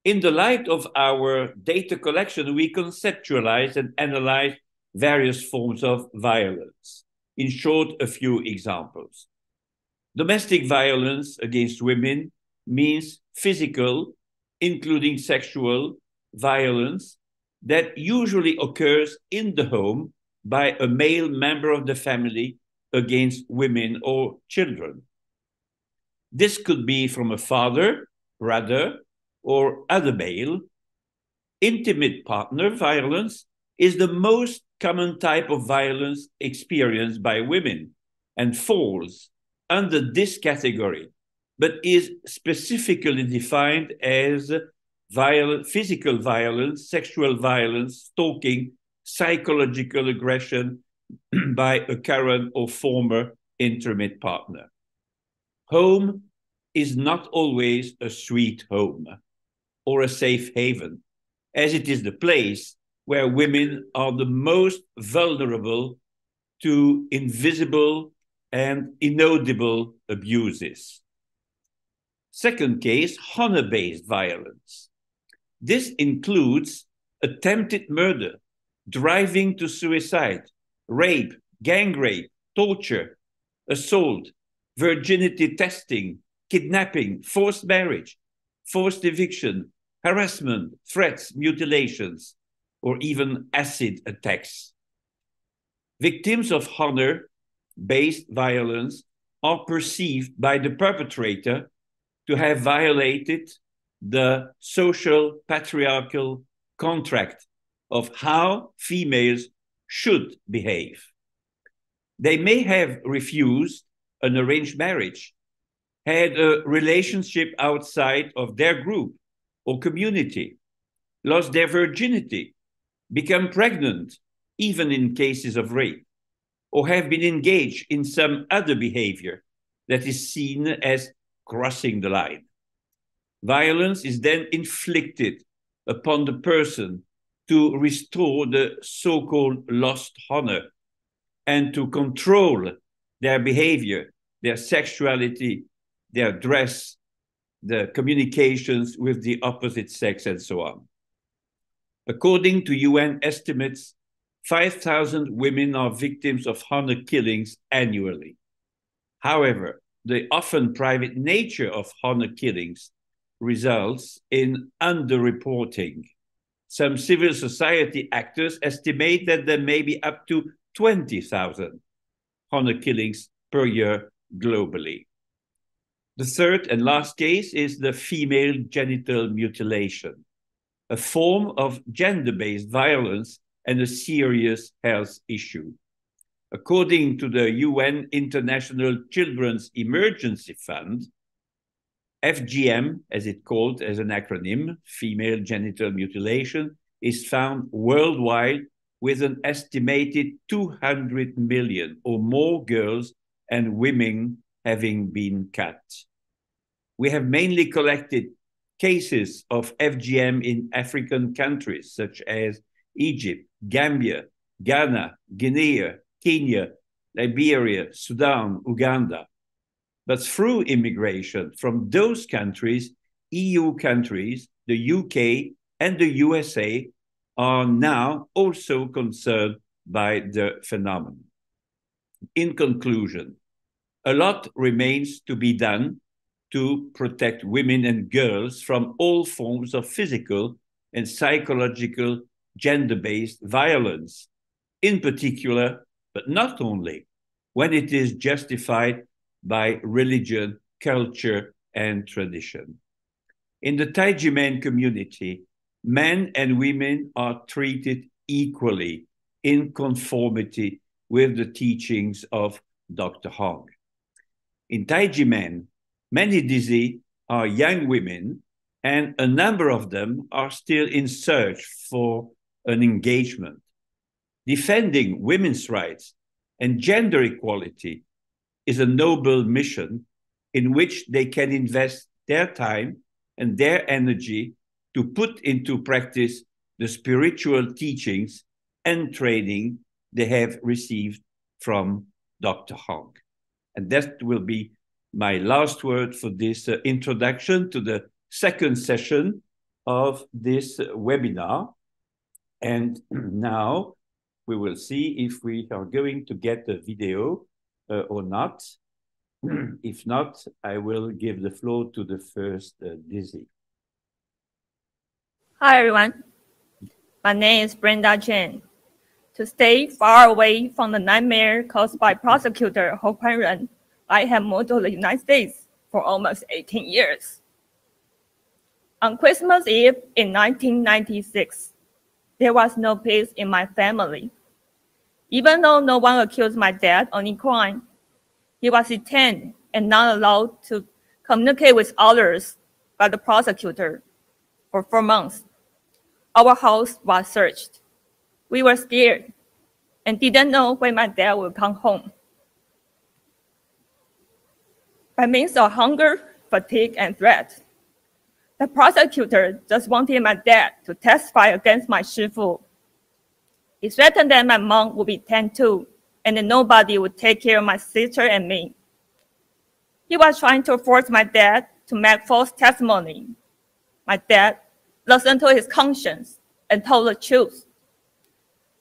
In the light of our data collection, we conceptualize and analyze various forms of violence. In short, a few examples. Domestic violence against women means physical, including sexual, violence that usually occurs in the home by a male member of the family against women or children. This could be from a father, brother, or other male. Intimate partner violence is the most common type of violence experienced by women and falls under this category, but is specifically defined as physical violence, sexual violence, stalking, psychological aggression by a current or former intimate partner. Home is not always a sweet home or a safe haven, as it is the place where women are the most vulnerable to invisible and inaudible abuses. Second case, honor-based violence. This includes attempted murder, driving to suicide, rape, gang rape, torture, assault, virginity testing, kidnapping, forced marriage, forced eviction, harassment, threats, mutilations, or even acid attacks. Victims of honor-based violence are perceived by the perpetrator to have violated the social patriarchal contract of how females should behave. They may have refused an arranged marriage, had a relationship outside of their group or community, lost their virginity, become pregnant, even in cases of rape, or have been engaged in some other behavior that is seen as crossing the line. Violence is then inflicted upon the person to restore the so-called lost honor and to control their behavior, their sexuality, their dress, the communications with the opposite sex, and so on. According to UN estimates, 5,000 women are victims of honor killings annually. However, the often private nature of honor killings results in underreporting. Some civil society actors estimate that there may be up to 20,000 honor killings per year globally. The third and last case is the female genital mutilation, a form of gender-based violence and a serious health issue. According to the UN International Children's Emergency Fund, FGM, as it's called as an acronym, female genital mutilation, is found worldwide with an estimated 200 million or more girls and women having been cut. We have mainly collected cases of FGM in African countries such as Egypt, Gambia, Ghana, Guinea, Kenya, Liberia, Sudan, Uganda. But through immigration from those countries, EU countries, the UK and the USA are now also concerned by the phenomenon. In conclusion, a lot remains to be done to protect women and girls from all forms of physical and psychological gender-based violence, in particular, but not only, when it is justified by religion, culture, and tradition. In the Taiji community, men and women are treated equally in conformity with the teachings of Dr. Hong. In Taiji, many Dizi are young women, and a number of them are still in search for an engagement. Defending women's rights and gender equality is a noble mission in which they can invest their time and their energy to put into practice the spiritual teachings and training they have received from Dr. Hong. And that will be my last word for this introduction to the second session of this webinar. And now we will see if we are going to get the video or not. If not, I will give the floor to the first Dizi. Hi, everyone. My name is Brenda Chen. To stay far away from the nightmare caused by prosecutor Ho Kun-ren, I have moved to the United States for almost 18 years. On Christmas Eve in 1996, there was no peace in my family. Even though no one accused my dad of any crime, he was detained and not allowed to communicate with others by the prosecutor for 4 months. Our house was searched. We were scared and didn't know when my dad would come home. By means of hunger, fatigue, and threat, the prosecutor just wanted my dad to testify against my Shifu. He threatened that my mom would be 10 too, and that nobody would take care of my sister and me. He was trying to force my dad to make false testimony. My dad listened to his conscience and told the truth.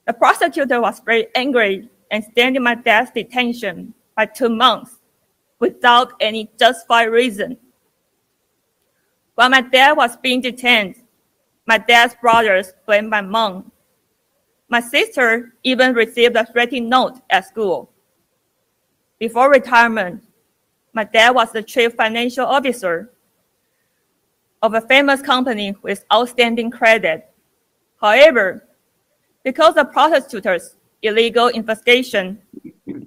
The prosecutor was very angry and extended my dad's detention by 2 months without any justified reason. While my dad was being detained, my dad's brothers blamed my mom. My sister even received a threatening note at school. Before retirement, my dad was the chief financial officer of a famous company with outstanding credit. However, because of prosecutors' illegal investigation,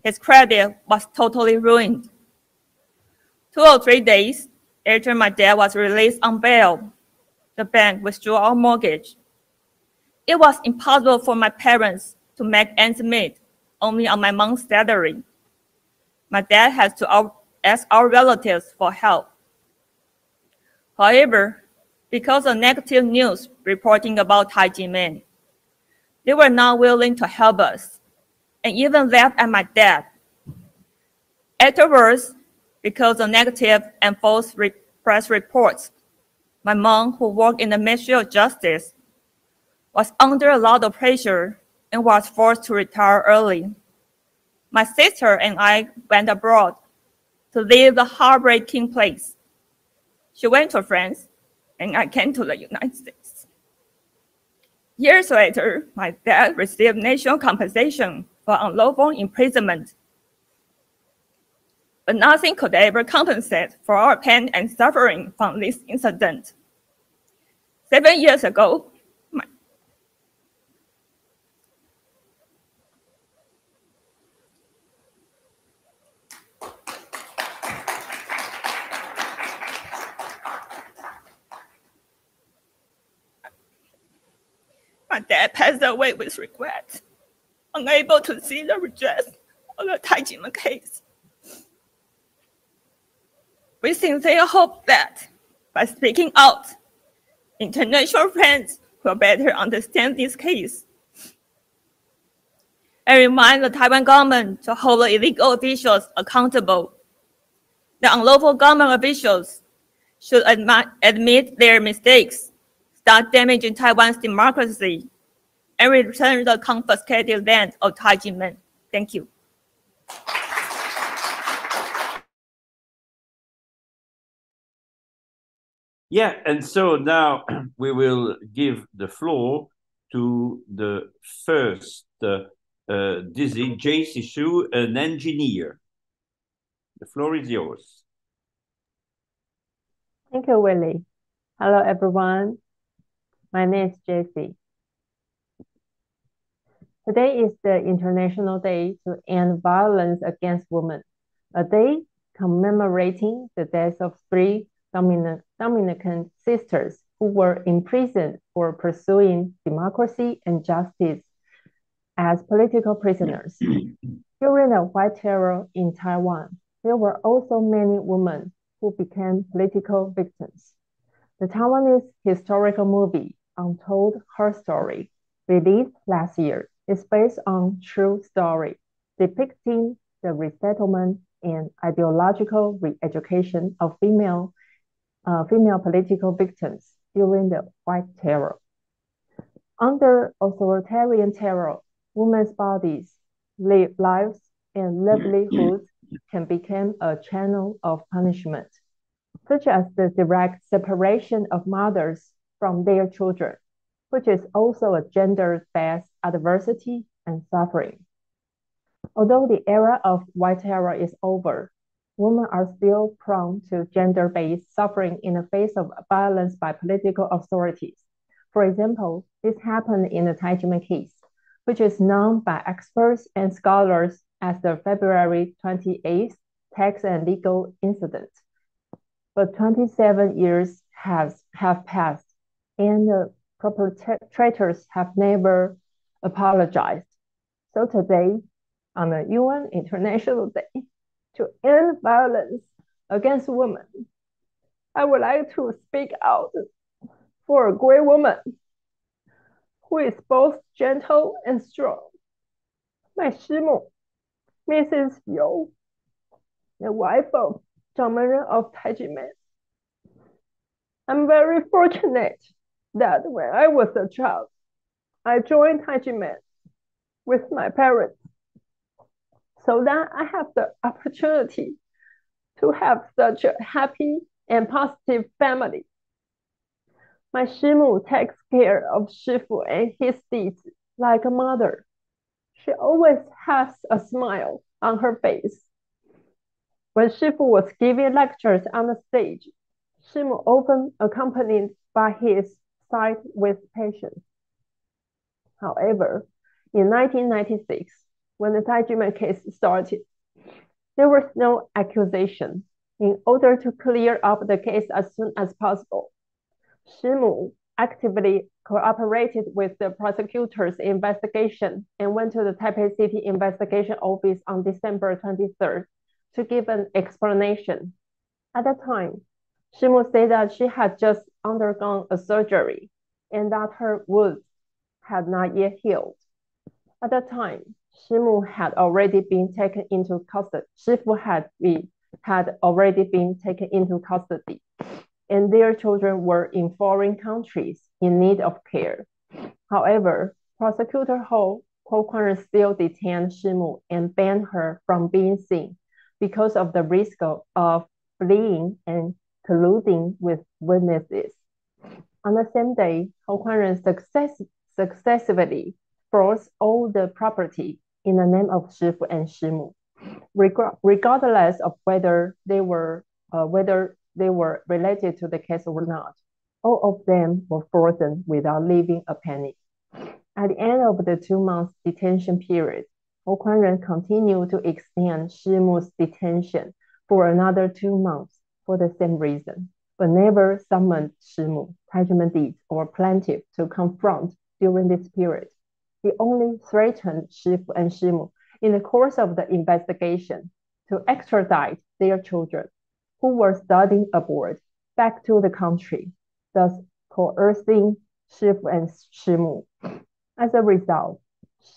his credit was totally ruined. 2 or 3 days after my dad was released on bail, the bank withdrew our mortgage. It was impossible for my parents to make ends meet only on my mom's salary. My dad had to ask our relatives for help. However, because of negative news reporting about Taiji men, they were not willing to help us and even laughed at my dad. Afterwards, because of negative and false press reports, my mom, who worked in the Ministry of Justice, was under a lot of pressure and was forced to retire early. My sister and I went abroad to leave the heartbreaking place. She went to France, and I came to the United States. Years later, my dad received national compensation for unlawful imprisonment. But nothing could ever compensate for our pain and suffering from this incident. 7 years ago, My dad passed away with regret, unable to see the redress of the Taijimen case. We sincerely hope that by speaking out, international friends will better understand this case and remind the Taiwan government to hold the illegal officials accountable. The unlawful government officials should admit their mistakes, start damaging Taiwan's democracy, and return the confiscated land of Taijimen. Thank you. Yeah, and so now we will give the floor to the first Dizzy J.C. Shu, an engineer. The floor is yours. Thank you, Willie. Hello, everyone. My name is Jessie. Today is the International Day to End Violence Against Women, a day commemorating the deaths of 3 Dominican sisters who were imprisoned for pursuing democracy and justice as political prisoners. During the White Terror in Taiwan, there were also many women who became political victims. The Taiwanese historical movie, Untold Her Story, released last year, is based on true story, depicting the resettlement and ideological re-education of female political victims during the White Terror. Under authoritarian terror, women's bodies, lives, and livelihoods can become a channel of punishment, such as the direct separation of mothers from their children, which is also a gender-based adversity and suffering. Although the era of White Terror is over, women are still prone to gender-based suffering in the face of violence by political authorities. For example, this happened in the Taijimen case, which is known by experts and scholars as the February 28th tax and legal incident. But 27 years have passed, and the perpetrators have never apologized. So today, on the UN International Day to End Violence Against Women, I would like to speak out for a great woman who is both gentle and strong. My 师母, Mrs. Yu, the wife of Zhang of Taijimen. I'm very fortunate that when I was a child, I joined Taijimen with my parents so that I have the opportunity to have such a happy and positive family. My 师母 takes care of Shifu and his deeds like a mother. She always has a smile on her face. When Shifu was giving lectures on the stage, Shimu often accompanied by his side with patience. However, in 1996, when the Taijimen case started, there was no accusation. In order to clear up the case as soon as possible, Shimu actively cooperated with the prosecutor's investigation and went to the Taipei City Investigation Office on December 23rd to give an explanation. At the time, Shimu said that she had just undergone a surgery and that her wounds had not yet healed. At the time, Shimu had already been taken into custody. Shifu had already been taken into custody, and their children were in foreign countries in need of care. However, Prosecutor Ho Kwan-ren still detained Shimu and banned her from being seen because of the risk of fleeing and colluding with witnesses. On the same day, Ho Kwan-ren successively froze all the property in the name of Shifu and Shimu, regardless of whether they were related to the case or not. All of them were frozen without leaving a penny. At the end of the 2-month detention period, Ho Kwan-ren continued to extend Shimu's detention for another 2 months for the same reason, but never summoned Shimu, Taijimen deeds, or plaintiff to confront during this period. He only threatened Shifu and Shimu in the course of the investigation to extradite their children, who were studying abroad, back to the country, thus coercing Shifu and Shimu. As a result,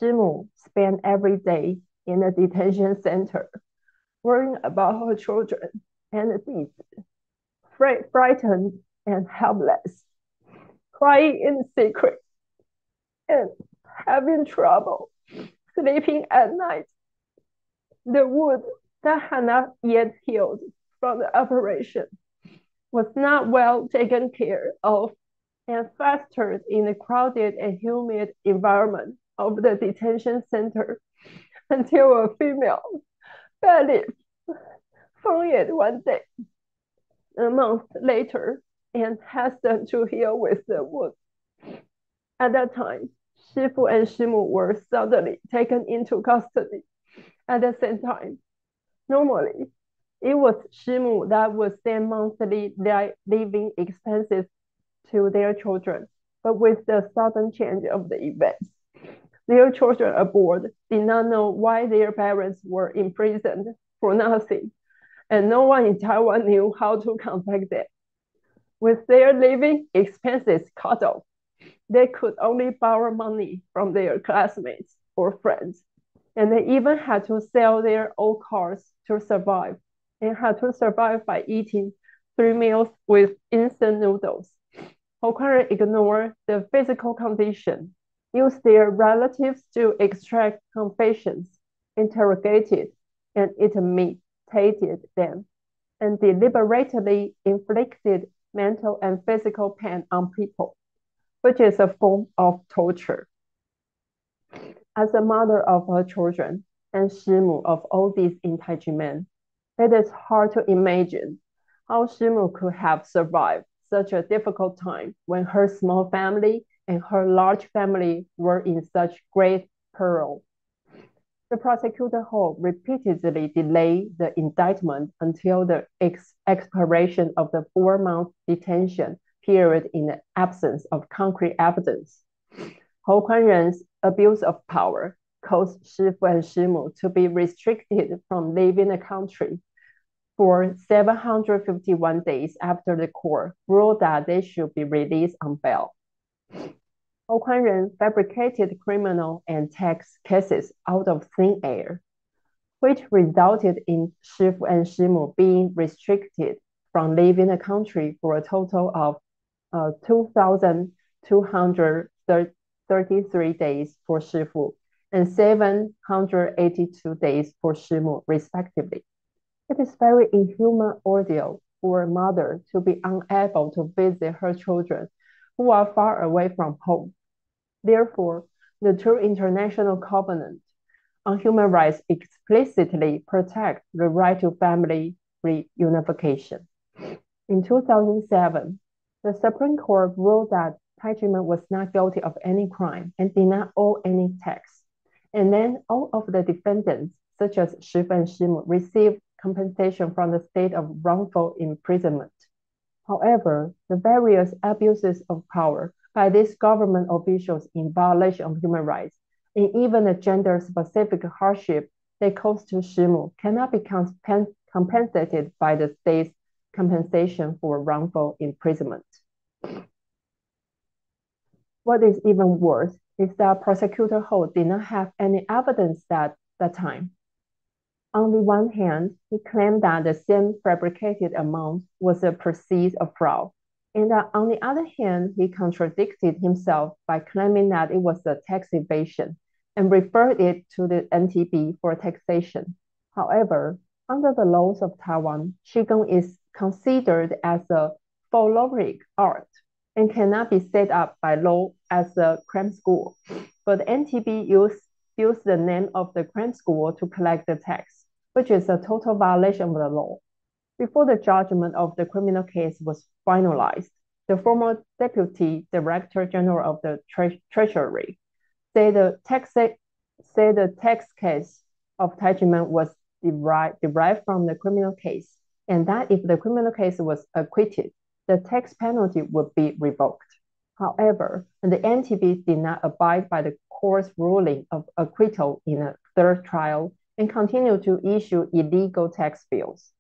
Shimu spent every day in a detention center, worrying about her children and these, frightened and helpless, crying in secret, and having trouble sleeping at night. The wound that had not yet healed from the operation was not well taken care of and festered in the crowded and humid environment of the detention center until a female bailiff found it one day, a month later, and hastened to heal with the wound. At that time, Shifu and Shimu were suddenly taken into custody. At the same time, normally, it was Shimu that would send monthly living expenses to their children, but with the sudden change of the events, their children abroad did not know why their parents were imprisoned for nothing, and no one in Taiwan knew how to contact them. With their living expenses cut off, they could only borrow money from their classmates or friends, and they even had to sell their old cars to survive, and had to survive by eating 3 meals with instant noodles. Hokkaido ignored the physical condition, used their relatives to extract confessions, interrogated and intimidated them, and deliberately inflicted mental and physical pain on people, which is a form of torture. As a mother of her children and Shimu of all these in Taijimen, it is hard to imagine how Shimu could have survived such a difficult time when her small family and her large family were in such great peril. The prosecutor Ho repeatedly delayed the indictment until the expiration of the 4-month detention period in the absence of concrete evidence. Hou Kuan-ren's abuse of power caused Shifu and Shimu to be restricted from leaving the country for 751 days after the court ruled that they should be released on bail. Hou Kuan-ren fabricated criminal and tax cases out of thin air, which resulted in Shifu and Shimu being restricted from leaving the country for a total of 2,233 days for Shifu and 782 days for Shimu, respectively. It is very inhuman ordeal for a mother to be unable to visit her children who are far away from home. Therefore, the two international covenants on human rights explicitly protect the right to family reunification. In 2007, the Supreme Court ruled that Taijimen was not guilty of any crime and did not owe any tax. And then all of the defendants, such as Shifu and Shimu, received compensation from the state of wrongful imprisonment. However, the various abuses of power by these government officials in violation of human rights, and even the gender-specific hardship they caused to Shimu cannot be compensated by the state's compensation for wrongful imprisonment. What is even worse is that Prosecutor Ho did not have any evidence at that time. On the one hand, he claimed that the same fabricated amount was a proceeds of fraud, and that on the other hand, he contradicted himself by claiming that it was a tax evasion and referred it to the NTB for taxation. However, under the laws of Taiwan, Qigong is considered as a folkloric art and cannot be set up by law as a cram school. But NTB used the name of the cram school to collect the tax, which is a total violation of the law. Before the judgment of the criminal case was finalized, the former Deputy Director General of the Treasury said the tax case of Taijimen was derived from the criminal case, and that if the criminal case was acquitted, the tax penalty would be revoked. However, the NTB did not abide by the court's ruling of acquittal in a third trial and continued to issue illegal tax bills.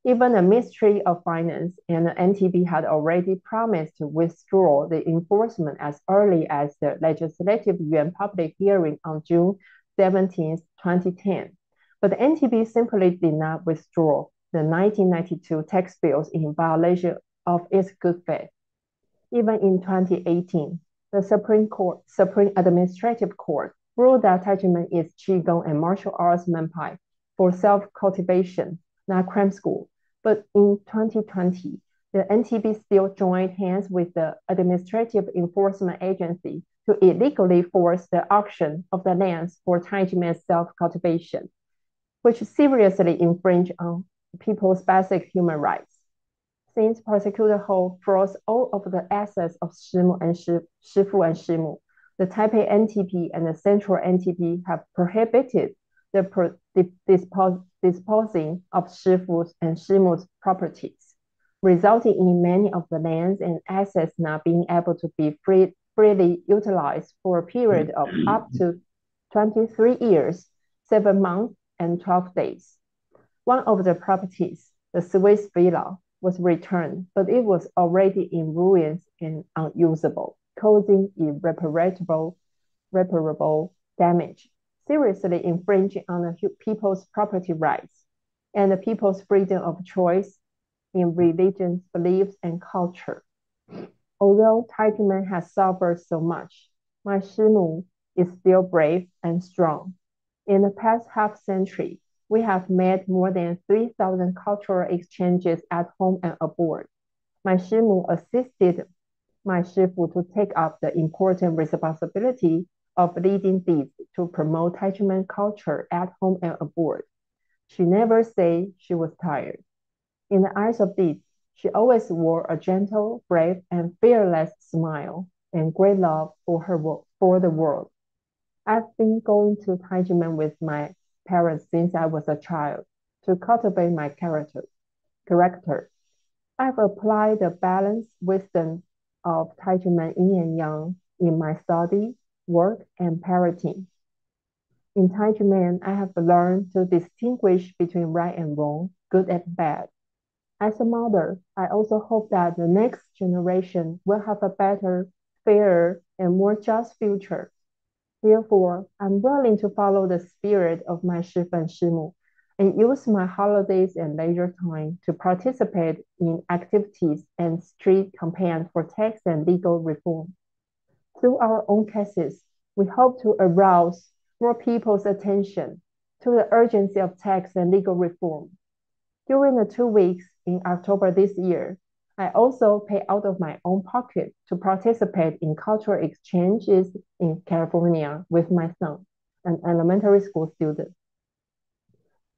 Even the Ministry of Finance and the NTB had already promised to withdraw the enforcement as early as the Legislative Yuan public hearing on June 17, 2010. But the NTB simply did not withdraw the 1992 tax bills in violation of its good faith. Even in 2018, the Supreme Administrative Court ruled that Taijimen is Qigong and martial arts manpai for self-cultivation, not cram school. But in 2020, the NTB still joined hands with the Administrative Enforcement Agency to illegally force the auction of the lands for Taijimen's self-cultivation, which seriously infringe on people's basic human rights. Since Prosecutor Ho froze all of the assets of Shimu and Shifu and Shimu, the Taipei NTB and the Central NTB have prohibited the disposing of Shifu's and Shimu's properties, resulting in many of the lands and assets not being able to be freely utilized for a period of up to 23 years, 7 months, and 12 days. One of the properties, the Swiss villa, was returned, but it was already in ruins and unusable, causing irreparable damage, seriously infringing on the people's property rights and the people's freedom of choice in religion, beliefs, and culture. Although Taijimen has suffered so much, my Shimu is still brave and strong. In the past half century, we have made more than 3,000 cultural exchanges at home and abroad. My Shimu assisted my Shifu to take up the important responsibility of leading these to promote Taijimen culture at home and abroad. She never said she was tired. In the eyes of these, she always wore a gentle, brave, and fearless smile and great love for the world. I've been going to Taijimen with my parents since I was a child to cultivate my character. I've applied the balanced wisdom of Taijimen yin and yang in my study, work, and parenting. In Taijimen, I have learned to distinguish between right and wrong, good and bad. As a mother, I also hope that the next generation will have a better, fairer, and more just future. Therefore, I'm willing to follow the spirit of my Shifu and Shimu and use my holidays and leisure time to participate in activities and street campaigns for tax and legal reform. Through our own cases, we hope to arouse more people's attention to the urgency of tax and legal reform. During the 2 weeks in October this year, I also pay out of my own pocket to participate in cultural exchanges in California with my son, an elementary school student.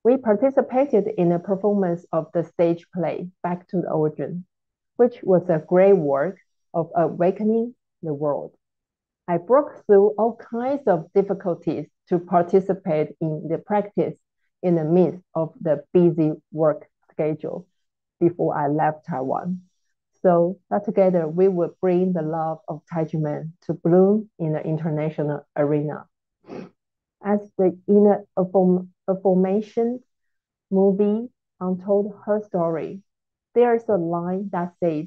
We participated in a performance of the stage play, Back to the Origin, which was a great work of awakening the world. I broke through all kinds of difficulties to participate in the practice in the midst of the busy work schedule before I left Taiwan. So that together we will bring the love of Taijimen to bloom in the international arena. As in the aforementioned movie Untold Her Story, there is a line that says,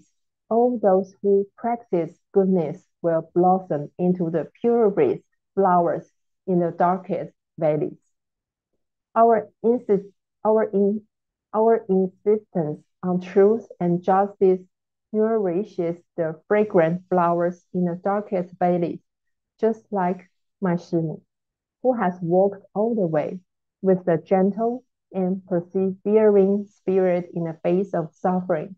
all those who practice goodness will blossom into the purest flowers in the darkest valleys. Our insistence on truth and justice nourishes the fragrant flowers in the darkest valleys, just like my Shimu, who has walked all the way with the gentle and persevering spirit in the face of suffering,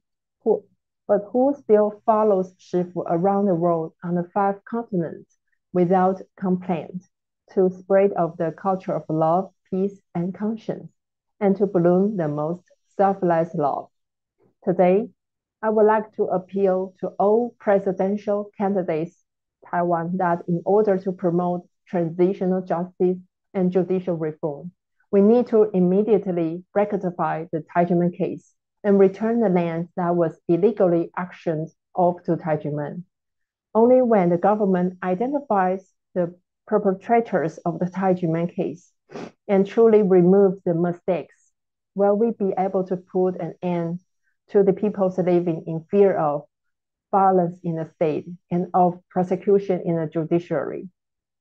but who still follows Shifu around the world on the 5 continents without complaint, to spread of the culture of love, peace, and conscience, and to bloom the most selfless love. Today, I would like to appeal to all presidential candidates in Taiwan that in order to promote transitional justice and judicial reform, we need to immediately rectify the Taijimen case and return the land that was illegally auctioned off to Taijimen. Only when the government identifies the perpetrators of the Taijimen case and truly removes the mistakes, will we be able to put an end to the people's living in fear of violence in the state and of prosecution in the judiciary.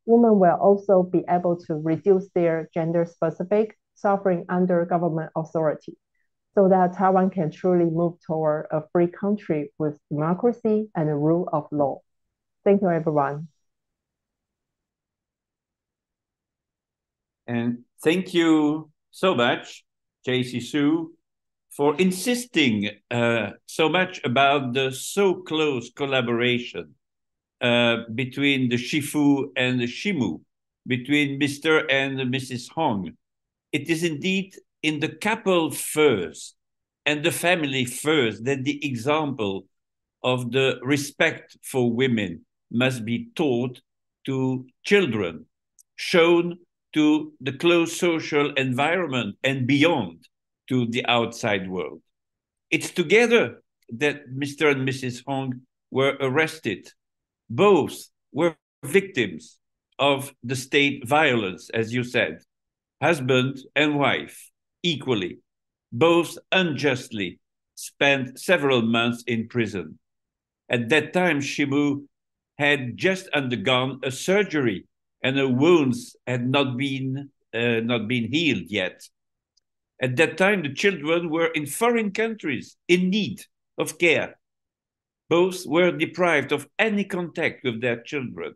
Women will also be able to reduce their gender-specific suffering under government authority, so that Taiwan can truly move toward a free country with democracy and the rule of law. Thank you, everyone. And thank you so much, J.C. Su, for insisting so much about the so close collaboration between the Shifu and the Shimu, between Mr. and Mrs. Hong. It is indeed in the couple first and the family first that the example of the respect for women must be taught to children, shown to the close social environment and beyond, to the outside world. It's together that Mr. and Mrs. Hong were arrested. Both were victims of the state violence, as you said, husband and wife, equally, both unjustly spent several months in prison. At that time, Shimu had just undergone a surgery and her wounds had not been healed yet. At that time, the children were in foreign countries in need of care. Both were deprived of any contact with their children.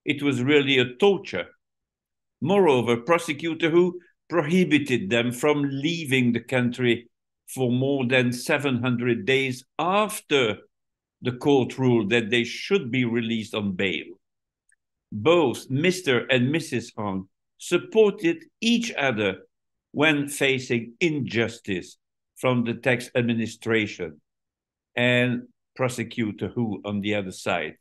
It was really a torture. Moreover, prosecutor who prohibited them from leaving the country for more than 700 days after the court ruled that they should be released on bail. Both Mr. and Mrs. Hong supported each other when facing injustice from the tax administration and prosecutor Hu on the other side.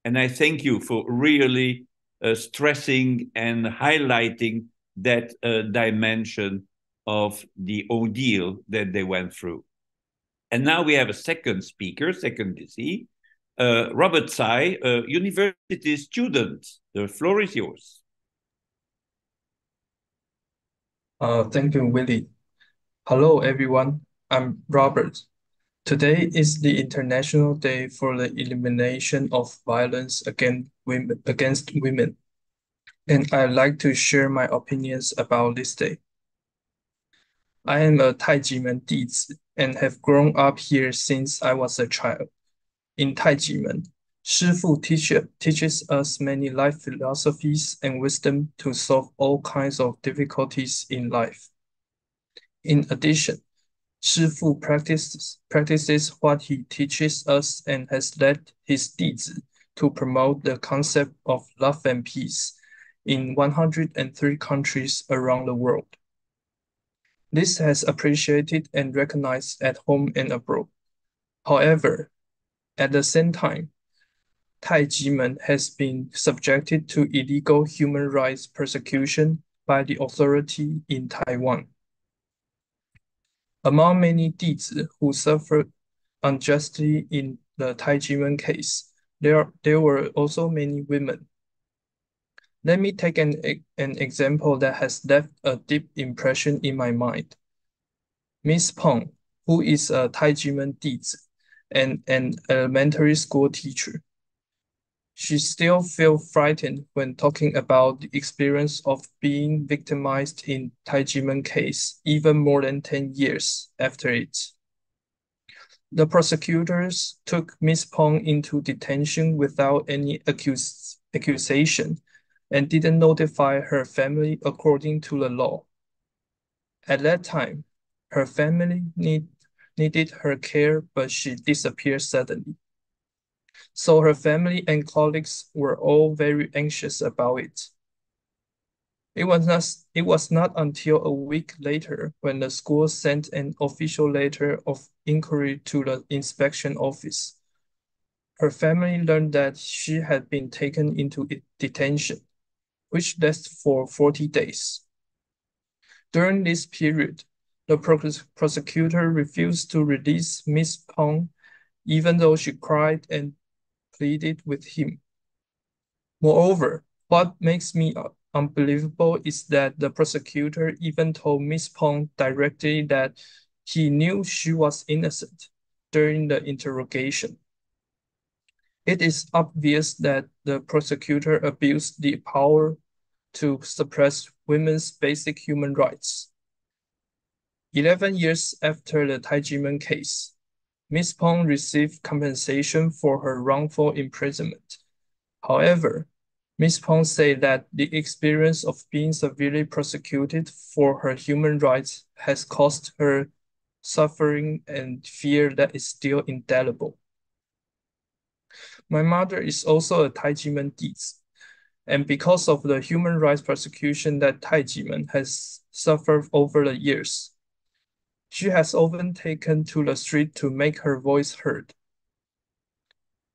And I thank you for really stressing and highlighting that dimension of the ordeal that they went through. And now we have a second speaker, second DC, Robert Tsai, a university student. The floor is yours. Thank you, Willie. Hello, everyone. I'm Robert. Today is the International Day for the Elimination of Violence against women, and I'd like to share my opinions about this day. I am a Taijimen Dizi and have grown up here since I was a child. In Taijimen, Shifu teaches us many life philosophies and wisdom to solve all kinds of difficulties in life. In addition, Shifu practices what he teaches us and has led his Dizi to promote the concept of love and peace in 103 countries around the world. This has appreciated and recognized at home and abroad. However, at the same time, Taijimen has been subjected to illegal human rights persecution by the authority in Taiwan. Among many Dizi who suffered unjustly in the Taijimen case, there were also many women. Let me take an example that has left a deep impression in my mind. Miss Peng, who is a Taijimen Dizi and an elementary school teacher. She still feels frightened when talking about the experience of being victimized in Taijimen case, even more than 10 years after it. The prosecutors took Miss Peng into detention without any accusation and didn't notify her family according to the law. At that time, her family needed her care, but she disappeared suddenly. So her family and colleagues were all very anxious about it. It was not until a week later when the school sent an official letter of inquiry to the inspection office. Her family learned that she had been taken into detention, which lasted for 40 days. During this period, the prosecutor refused to release Miss Peng, even though she cried and pleaded with him. Moreover, what makes me unbelievable is that the prosecutor even told Miss Peng directly that he knew she was innocent during the interrogation. It is obvious that the prosecutor abused the power to suppress women's basic human rights. 11 years after the Tai Chi-men case, Miss Peng received compensation for her wrongful imprisonment. However, Miss Peng said that the experience of being severely prosecuted for her human rights has caused her suffering and fear that is still indelible. My mother is also a Tai Chi-men Dizi, and because of the human rights persecution that Tai Chi-men has suffered over the years, she has often taken to the street to make her voice heard.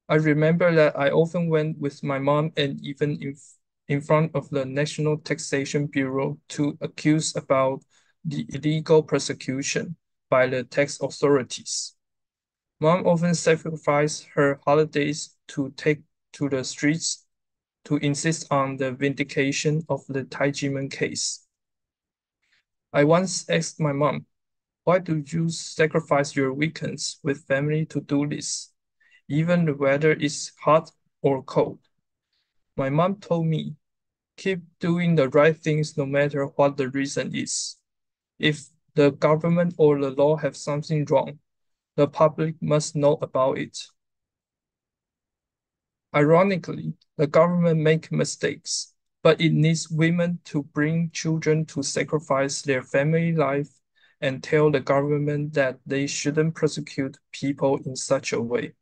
I remember that I often went with my mom and even in front of the National Taxation Bureau to accuse about the illegal persecution by the tax authorities. Mom often sacrificed her holidays to take to the streets to insist on the vindication of the Tai Chi-men case. I once asked my mom, why do you sacrifice your weekends with family to do this, even the weather is hot or cold? My mom told me, keep doing the right things no matter what the reason is. If the government or the law have something wrong, the public must know about it. Ironically, the government makes mistakes, but it needs women to bring children to sacrifice their family life and tell the government that they shouldn't prosecute people in such a way.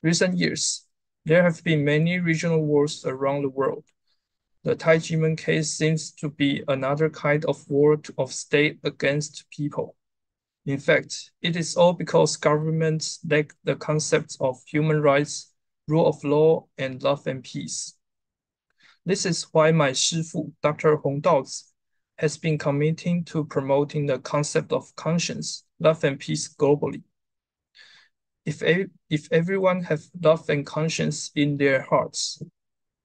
Recent years, there have been many regional wars around the world. The Tai Chi-men case seems to be another kind of war of state against people. In fact, it is all because governments lack the concepts of human rights, rule of law, and love and peace. This is why my Shifu, Dr. Hong Daozi, has been committing to promoting the concept of conscience, love, and peace globally. If everyone have love and conscience in their hearts,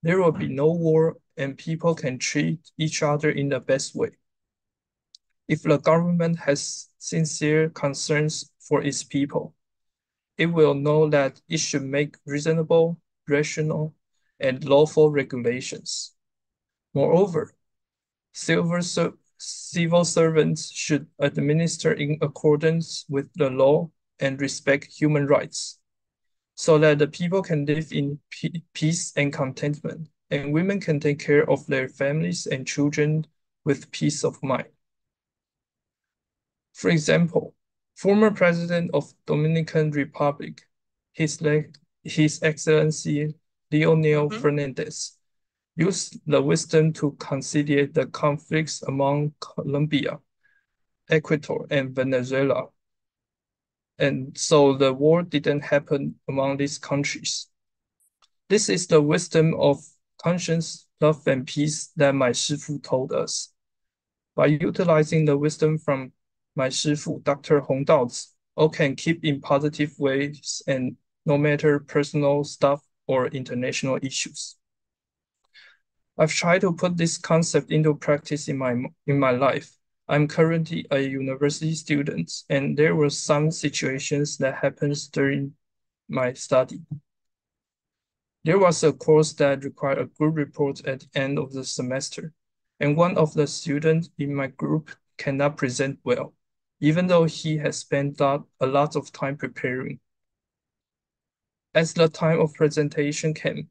there will be no war and people can treat each other in the best way. If the government has sincere concerns for its people, it will know that it should make reasonable, rational, and lawful regulations. Moreover, civil servants should administer in accordance with the law and respect human rights, so that the people can live in peace and contentment, and women can take care of their families and children with peace of mind. For example, former President of Dominican Republic, His Excellency Leonel Fernandez, used the wisdom to conciliate the conflicts among Colombia, Ecuador, and Venezuela. And so the war didn't happen among these countries. This is the wisdom of conscience, love, and peace that my Shifu told us. By utilizing the wisdom from my Shifu, Dr. Hong Daozi, all can keep in positive ways and no matter personal stuff or international issues. I've tried to put this concept into practice in my life. I'm currently a university student, and there were some situations that happened during my study. There was a course that required a group report at the end of the semester, and one of the students in my group cannot present well, even though he has spent a lot of time preparing. As the time of presentation came,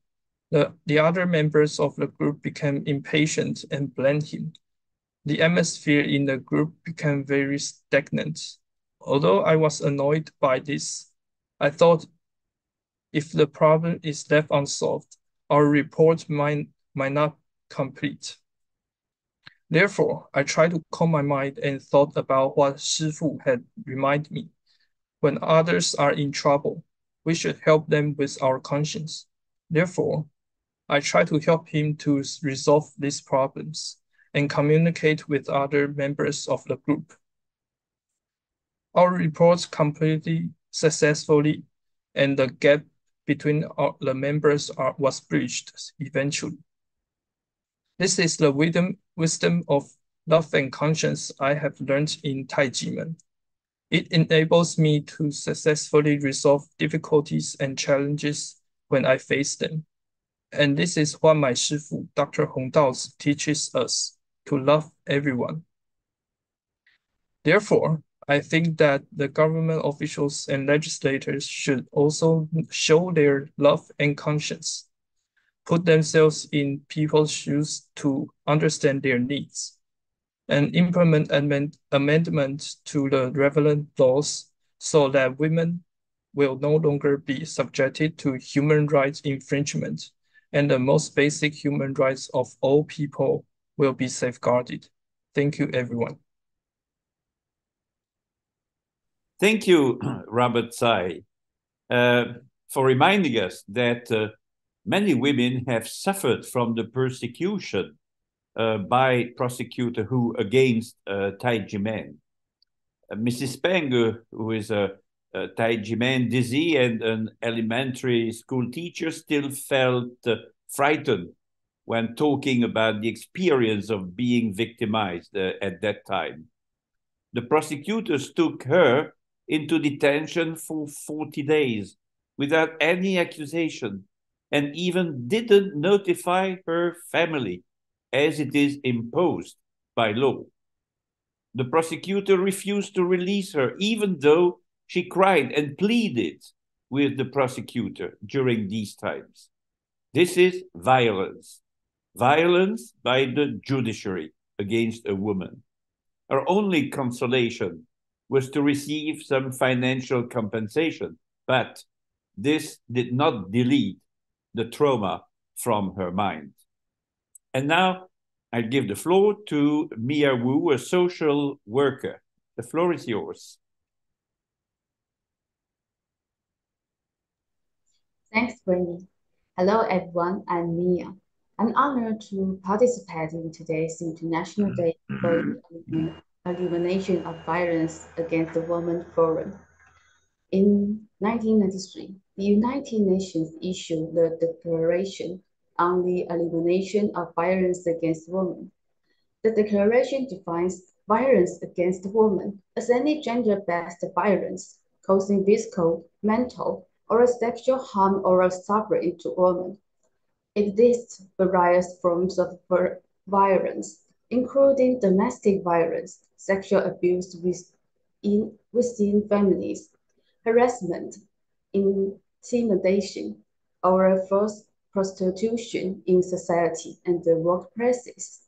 the other members of the group became impatient and blamed him. The atmosphere in the group became very stagnant. Although I was annoyed by this, I thought if the problem is left unsolved, our report might not complete. Therefore, I tried to calm my mind and thought about what Shifu had reminded me. When others are in trouble, we should help them with our conscience. Therefore, I try to help him to resolve these problems and communicate with other members of the group. Our report completed successfully, and the gap between the members was breached eventually. This is the wisdom of love and conscience I have learned in Taijimen. It enables me to successfully resolve difficulties and challenges when I face them. And this is what my Shifu, Dr. Hong Dao, teaches us, to love everyone. Therefore, I think that the government officials and legislators should also show their love and conscience, put themselves in people's shoes to understand their needs, and implement amendments to the relevant laws so that women will no longer be subjected to human rights infringement, and the most basic human rights of all people will be safeguarded. Thank you, everyone. Thank you, Robert Tsai, for reminding us that many women have suffered from the persecution by prosecutor who against Taijimen. Mrs. Peng, who is a Taijimen Dizi and an elementary school teacher, still felt frightened when talking about the experience of being victimized at that time. The prosecutors took her into detention for 40 days without any accusation and even didn't notify her family, as it is imposed by law. The prosecutor refused to release her, even though she cried and pleaded with the prosecutor during these times. This is violence. Violence by the judiciary against a woman. Her only consolation was to receive some financial compensation, but this did not delete the trauma from her mind. And now I give the floor to Mia Wu, a social worker. The floor is yours. Thanks, Wendy. Hello, everyone. I'm Mia. I'm honored to participate in today's International Day for the Elimination of Violence Against the Women Forum. In 1993, the United Nations issued the Declaration on the Elimination of Violence Against Women. The declaration defines violence against women as any gender-based violence causing physical, mental, or sexual harm or suffering to women. It lists various forms of violence, including domestic violence, sexual abuse within families, harassment, intimidation, or forced prostitution in society and the workplaces,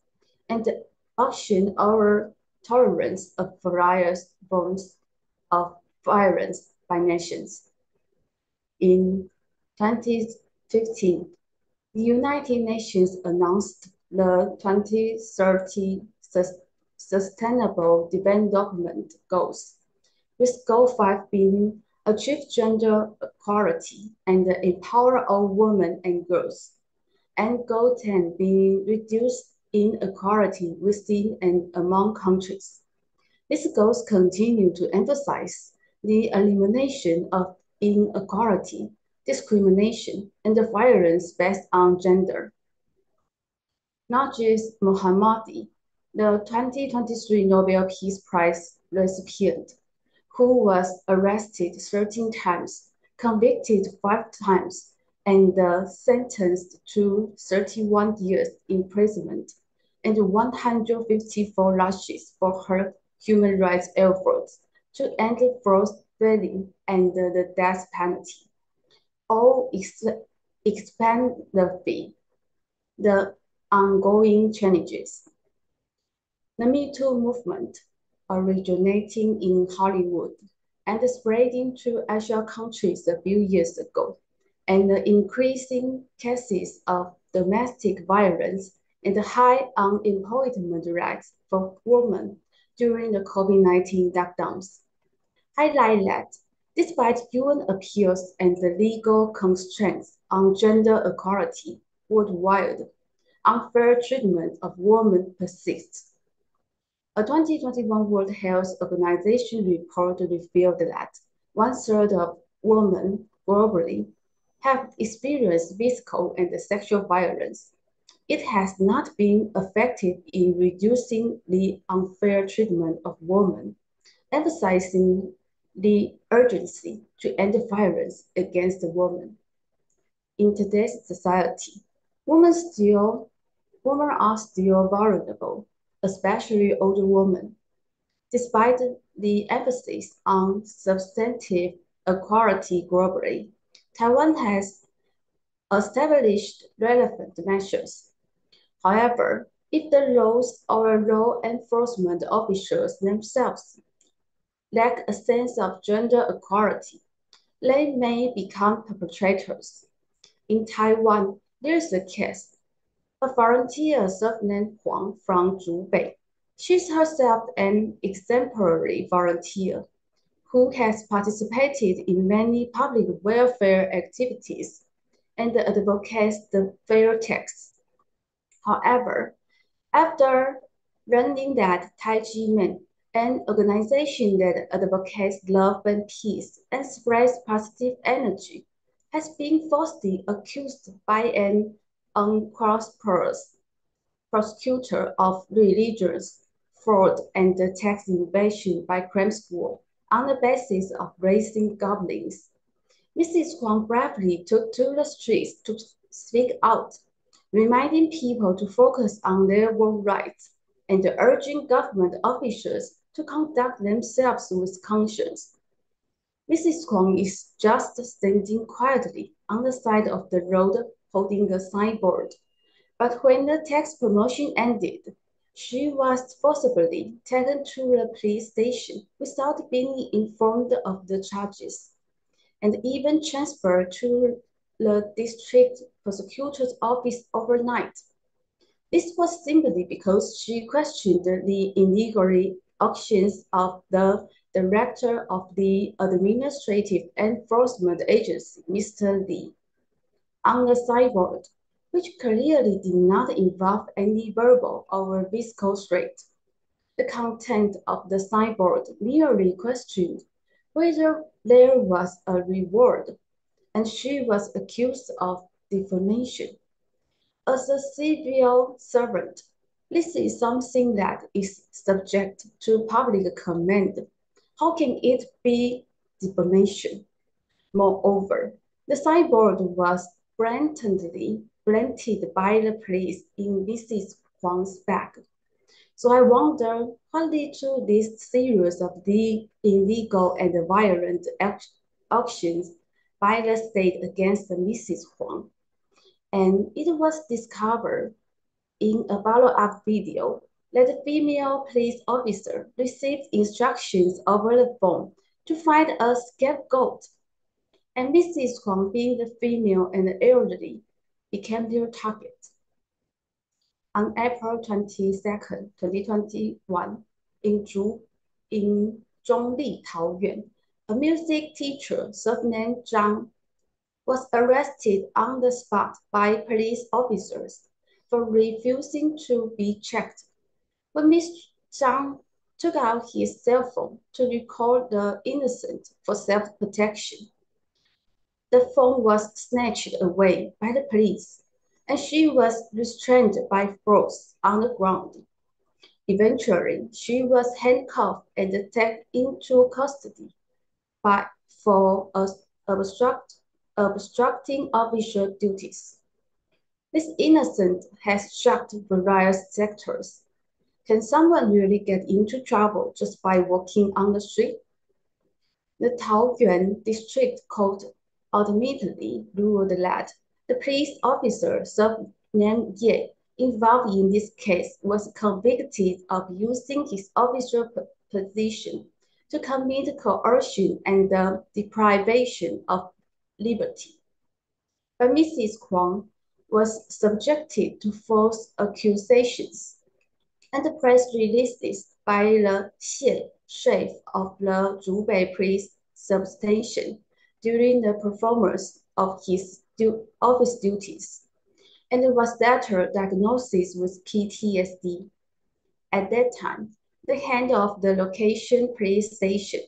and the action or tolerance of various forms of violence by nations. In 2015, the United Nations announced the 2030 Sustainable Development Goals, with Goal 5 being achieve gender equality and empower all women and girls, and Goal 10 being reduce inequality within and among countries. These goals continue to emphasize the elimination of inequality, discrimination, and violence based on gender. Narges Mohammadi, the 2023 Nobel Peace Prize recipient, who was arrested 13 times, convicted 5 times, and sentenced to 31 years imprisonment and 154 lashes for her human rights efforts to end forced veiling and the death penalty, all expand the ongoing challenges. The Me Too movement, originating in Hollywood and spreading to Asian countries a few years ago, and the increasing cases of domestic violence and high unemployment rates for women during the COVID-19 lockdowns, highlight that despite UN appeals and the legal constraints on gender equality worldwide, unfair treatment of women persists. A 2021 World Health Organization report revealed that 1/3 of women globally have experienced physical and sexual violence, it has not been effective in reducing the unfair treatment of women, emphasizing the urgency to end violence against women. In today's society, women are still vulnerable, especially older women. Despite the emphasis on substantive equality globally, Taiwan has established relevant measures. However, if the laws or law enforcement officials themselves lack a sense of gender equality, they may become perpetrators. In Taiwan, there is a case. A volunteer self-named Huang from Zhubei. She's herself an exemplary volunteer who has participated in many public welfare activities and advocates the fair tax. However, after learning that Taiji Men, an organization that advocates love and peace and spreads positive energy, has been falsely accused by an unscrupulous prosecutor of religious fraud and tax evasion by crime school on the basis of raising goblins. Mrs. Huang bravely took to the streets to speak out, reminding people to focus on their own rights and urging government officials to conduct themselves with conscience. Mrs. Huang is just standing quietly on the side of the road holding a signboard. But when the tax promotion ended, she was forcibly taken to the police station without being informed of the charges, and even transferred to the district prosecutor's office overnight. This was simply because she questioned the illegal actions of the director of the Administrative Enforcement Agency, Mr. Li. On the signboard, which clearly did not involve any verbal or physical threat. The content of the signboard merely questioned whether there was a reward, and she was accused of defamation. As a civil servant, this is something that is subject to public comment. How can it be defamation? Moreover, the signboard was blatantly planted by the police in Mrs. Huang's bag. So I wonder what led to this series of the illegal and violent actions by the state against Mrs. Huang. And it was discovered in a follow-up video that the female police officer received instructions over the phone to find a scapegoat, and Mrs. Huang, being the female and the elderly, became their target. On April 22nd, 2021, in Zhongli, Taoyuan, a music teacher surnamed Zhang was arrested on the spot by police officers for refusing to be checked. When Mr. Zhang took out his cell phone to record the innocent for self-protection, the phone was snatched away by the police, and she was restrained by force on the ground. Eventually, she was handcuffed and taken into custody for obstructing official duties. This incident has shocked various sectors. Can someone really get into trouble just by walking on the street? The Taoyuan District Court ultimately ruled that the police officer surnamed Ye involved in this case was convicted of using his official position to commit coercion and deprivation of liberty. But Mrs. Huang was subjected to false accusations, and the press releases by the Xie chief of the Zhubei police substation during the performance of his office duties, and was later diagnosed with PTSD. At that time, the head of the location police station,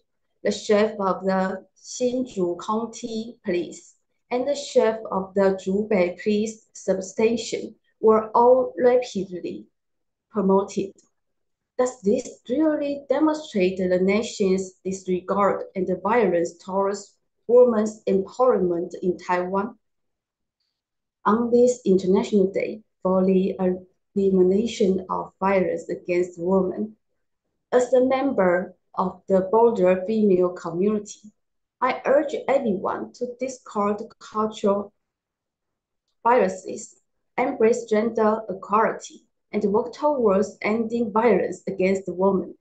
the chief of the Hsinchu County Police, and the chef of the Zhubei police substation were all rapidly promoted. Does this really demonstrate the nation's disregard and the violence towards women's empowerment in Taiwan? On this International Day for the elimination of violence against women, as a member of the broader female community, I urge everyone to discard cultural biases, embrace gender equality, and work towards ending violence against women.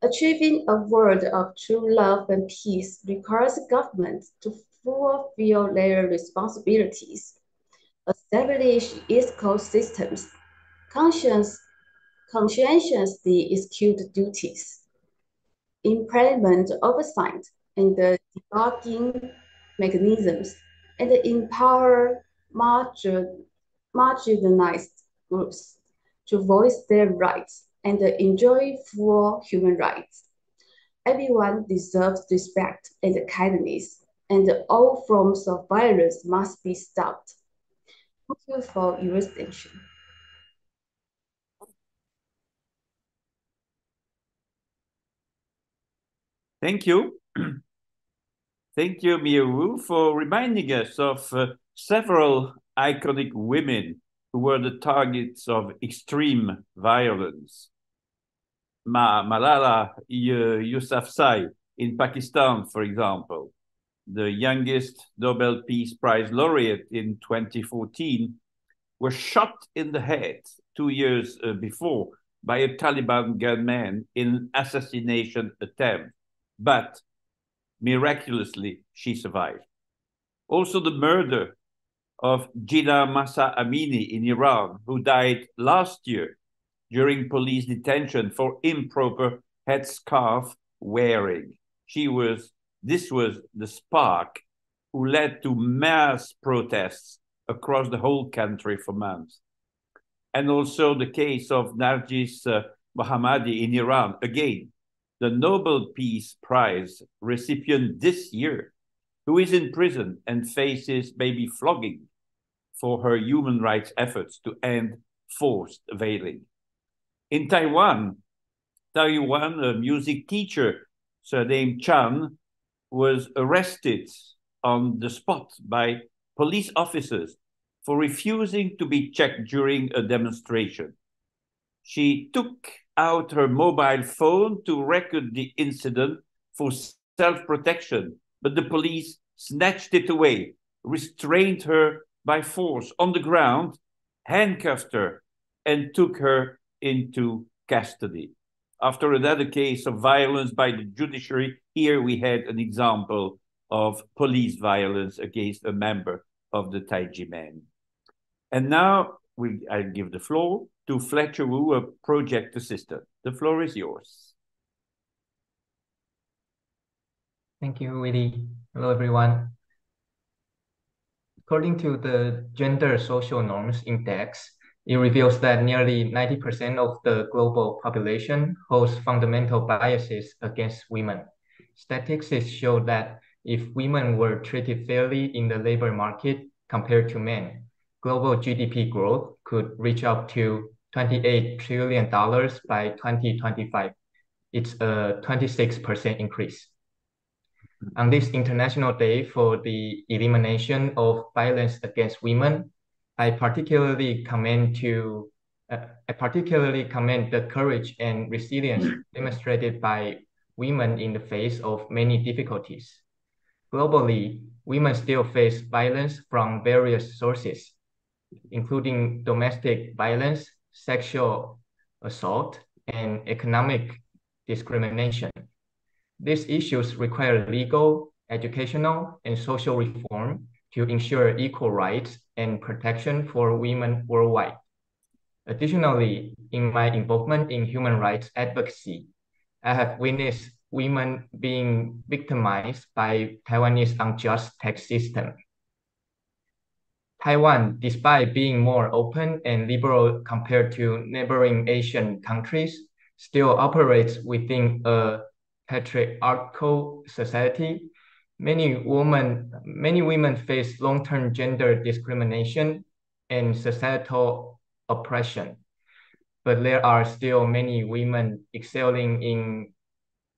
Achieving a world of true love and peace requires governments to fulfill their responsibilities, establish ecosystems, conscientiously execute duties, implement oversight and debugging mechanisms, and empower marginalized groups to voice their rights and enjoy full human rights. Everyone deserves respect and kindness, and all forms of violence must be stopped. Thank you for your attention. Thank you. Thank you, Miawu, for reminding us of several iconic women who were the targets of extreme violence. Malala Yousafzai in Pakistan, for example, the youngest Nobel Peace Prize laureate in 2014, was shot in the head 2 years before by a Taliban gunman in an assassination attempt, but miraculously she survived. Also the murder of Jina Mahsa Amini in Iran, who died last year during police detention for improper headscarf wearing. This was the spark who led to mass protests across the whole country for months. And also the case of Nargis Mohammadi in Iran, again, the Nobel Peace Prize recipient this year, who is in prison and faces maybe flogging for her human rights efforts to end forced veiling. In Taiwan, a music teacher surnamed Chan was arrested on the spot by police officers for refusing to be checked during a demonstration. She took out her mobile phone to record the incident for self-protection, but the police snatched it away, restrained her by force on the ground, handcuffed her, and took her into custody. After another case of violence by the judiciary, here we had an example of police violence against a member of the Taijimen. And now I'll give the floor to Fletcher Wu, a project assistant. The floor is yours. Thank you, Willie. Hello, everyone. According to the Gender Social Norms Index, it reveals that nearly 90% of the global population holds fundamental biases against women. Statistics show that if women were treated fairly in the labor market compared to men, global GDP growth could reach up to $28 trillion by 2025. It's a 26% increase. On this International Day for the elimination of violence against women, I particularly commend the courage and resilience demonstrated by women in the face of many difficulties. Globally, women still face violence from various sources, including domestic violence, sexual assault, and economic discrimination. These issues require legal, educational, and social reform to ensure equal rights and protection for women worldwide. Additionally, in my involvement in human rights advocacy, I have witnessed women being victimized by Taiwanese unjust tax system. Taiwan, despite being more open and liberal compared to neighboring Asian countries, still operates within a patriarchal society Many women face long-term gender discrimination and societal oppression, but there are still many women excelling in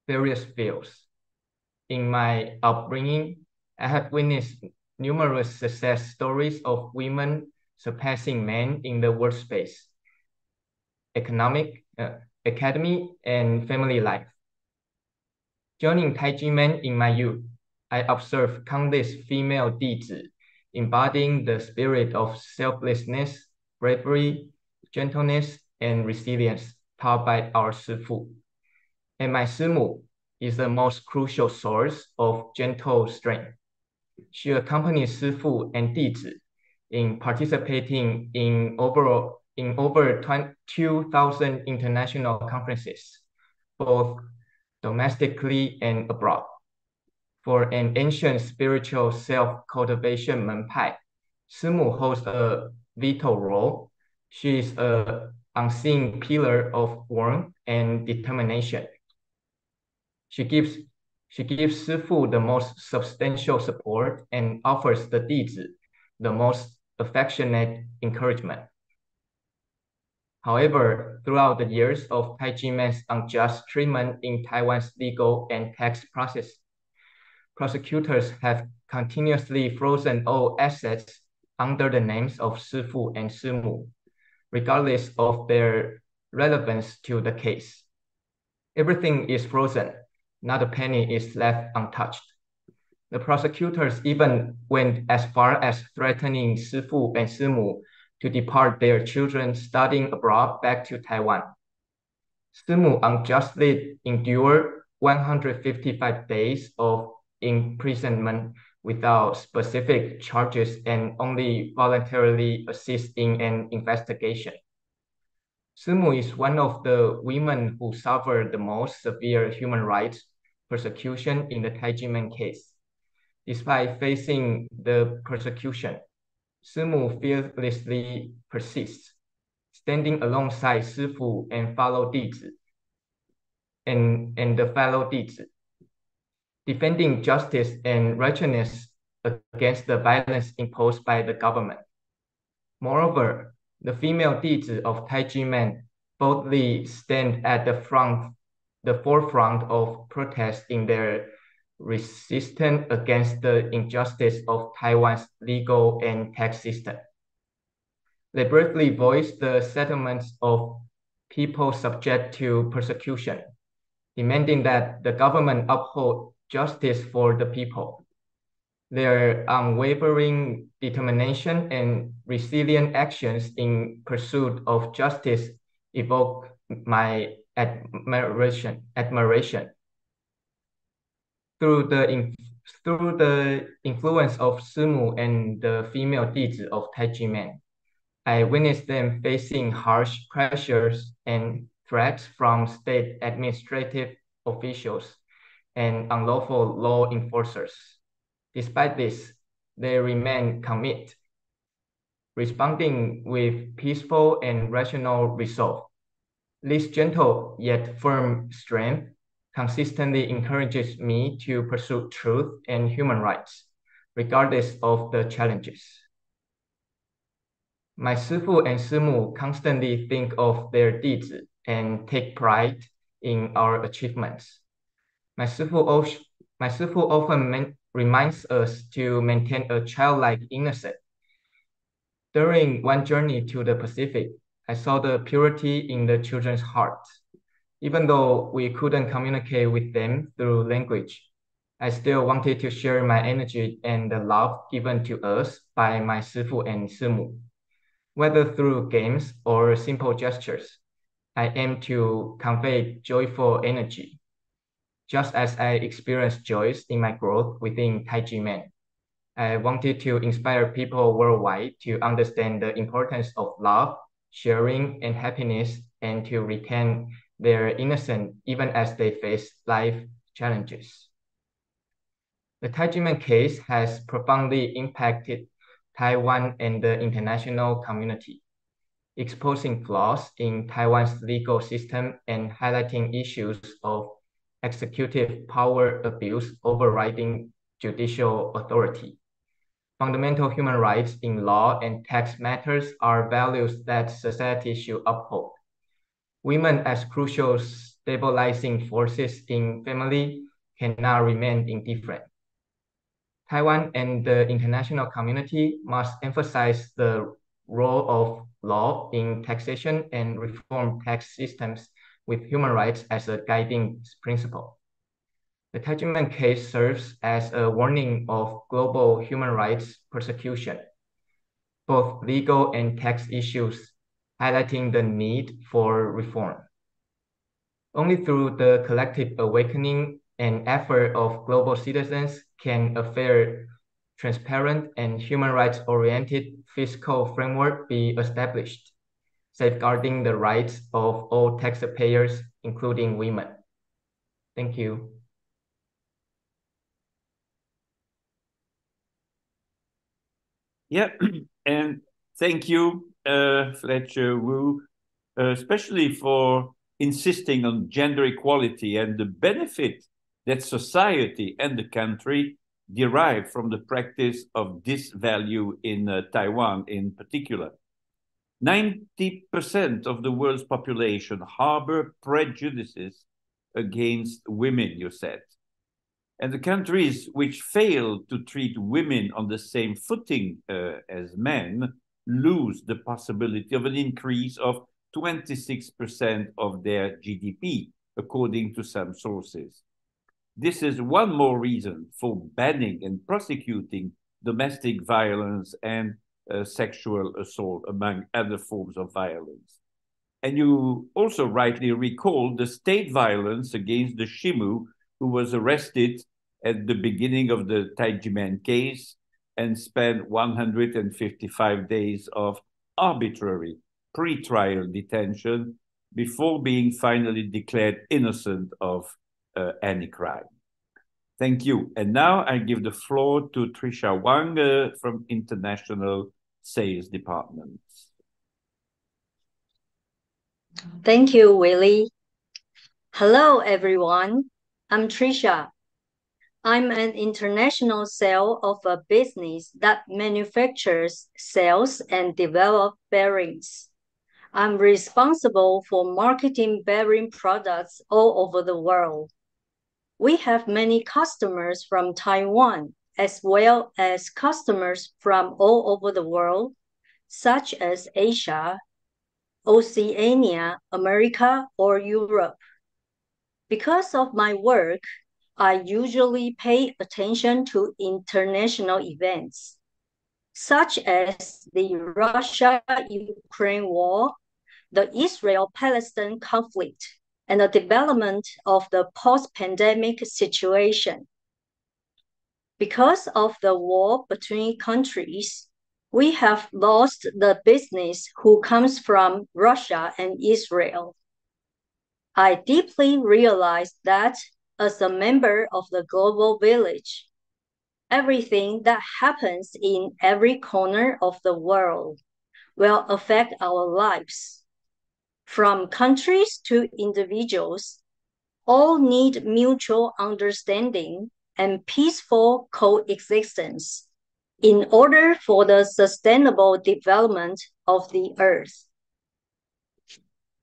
various fields. In my upbringing, I have witnessed numerous success stories of women surpassing men in the workspace, academy, and family life. Joining Taiji Men in my youth, I observed countless female Dizi embodying the spirit of selflessness, bravery, gentleness, and resilience taught by our Sifu. And my Simu is the most crucial source of gentle strength. She accompanies Sifu and Dizi in participating in over 2,000 international conferences, both domestically and abroad. For an ancient spiritual self-cultivation Menpai, Simu holds a vital role. She is an unseen pillar of warmth and determination. She gives Sifu the most substantial support and offers the Dizi the most affectionate encouragement. However, throughout the years of Taiji Men's unjust treatment in Taiwan's legal and tax process, prosecutors have continuously frozen all assets under the names of Sifu and Simu, regardless of their relevance to the case. Everything is frozen, not a penny is left untouched. The prosecutors even went as far as threatening Sifu and Simu to depart their children studying abroad back to Taiwan. Simu unjustly endured 155 days of imprisonment without specific charges and only voluntarily assist in an investigation. Simu is one of the women who suffered the most severe human rights persecution in the Taiji Men case. Despite facing the persecution, Simu fearlessly persists, standing alongside Sifu and fellow Dizi, and the fellow Dizi, defending justice and righteousness against the violence imposed by the government. Moreover, the female Dizi of Taiji Men boldly stand at the forefront of protests in their resistance against the injustice of Taiwan's legal and tax system. They bravely voiced the settlements of people subject to persecution, demanding that the government uphold justice for the people. Their unwavering determination and resilient actions in pursuit of justice evoke my admiration. Through the influence of Simu and the female Dizi of Taiji Men, I witnessed them facing harsh pressures and threats from state administrative officials and unlawful law enforcers. Despite this, they remain committed, responding with peaceful and rational resolve. This gentle yet firm strength consistently encourages me to pursue truth and human rights, regardless of the challenges. My Sifu and Simu constantly think of their deeds and take pride in our achievements. My Sifu often reminds us to maintain a childlike innocence. During one journey to the Pacific, I saw the purity in the children's hearts. Even though we couldn't communicate with them through language, I still wanted to share my energy and the love given to us by my Sifu and Simu. Whether through games or simple gestures, I aim to convey joyful energy, just as I experienced joys in my growth within Taiji Men. I wanted to inspire people worldwide to understand the importance of love, sharing, and happiness, and to retain their innocence even as they face life challenges. The Taiji Men case has profoundly impacted Taiwan and the international community, exposing flaws in Taiwan's legal system and highlighting issues of executive power abuse overriding judicial authority. Fundamental human rights in law and tax matters are values that society should uphold. Women as crucial stabilizing forces in family cannot remain indifferent. Taiwan and the international community must emphasize the role of law in taxation and reform tax systems with human rights as a guiding principle. The Taijimen case serves as a warning of global human rights persecution, both legal and tax issues, highlighting the need for reform. Only through the collective awakening and effort of global citizens can a fair, transparent, and human rights-oriented fiscal framework be established, safeguarding the rights of all taxpayers, including women. Thank you. Yeah, and thank you, Fletcher Wu, especially for insisting on gender equality and the benefit that society and the country derive from the practice of this value in Taiwan in particular. 90% of the world's population harbor prejudices against women, you said. And the countries which fail to treat women on the same footing as men lose the possibility of an increase of 26% of their GDP, according to some sources. This is one more reason for banning and prosecuting domestic violence and sexual assault, among other forms of violence. And you also rightly recall the state violence against the Shimu, who was arrested at the beginning of the Taijimen case and spent 155 days of arbitrary pre-trial detention before being finally declared innocent of any crime. Thank you. And now I give the floor to Trisha Wang from International Sales Department. Thank you, Willie. Hello, everyone. I'm Trisha. I'm an international sales of a business that manufactures, sells, and develops bearings. I'm responsible for marketing bearing products all over the world. We have many customers from Taiwan, as well as customers from all over the world, such as Asia, Oceania, America, or Europe. Because of my work, I usually pay attention to international events, such as the Russia-Ukraine war, the Israel-Palestine conflict, and the development of the post-pandemic situation. Because of the war between countries, we have lost the business who comes from Russia and Israel. I deeply realized that as a member of the global village, everything that happens in every corner of the world will affect our lives. From countries to individuals, all need mutual understanding and peaceful coexistence in order for the sustainable development of the earth.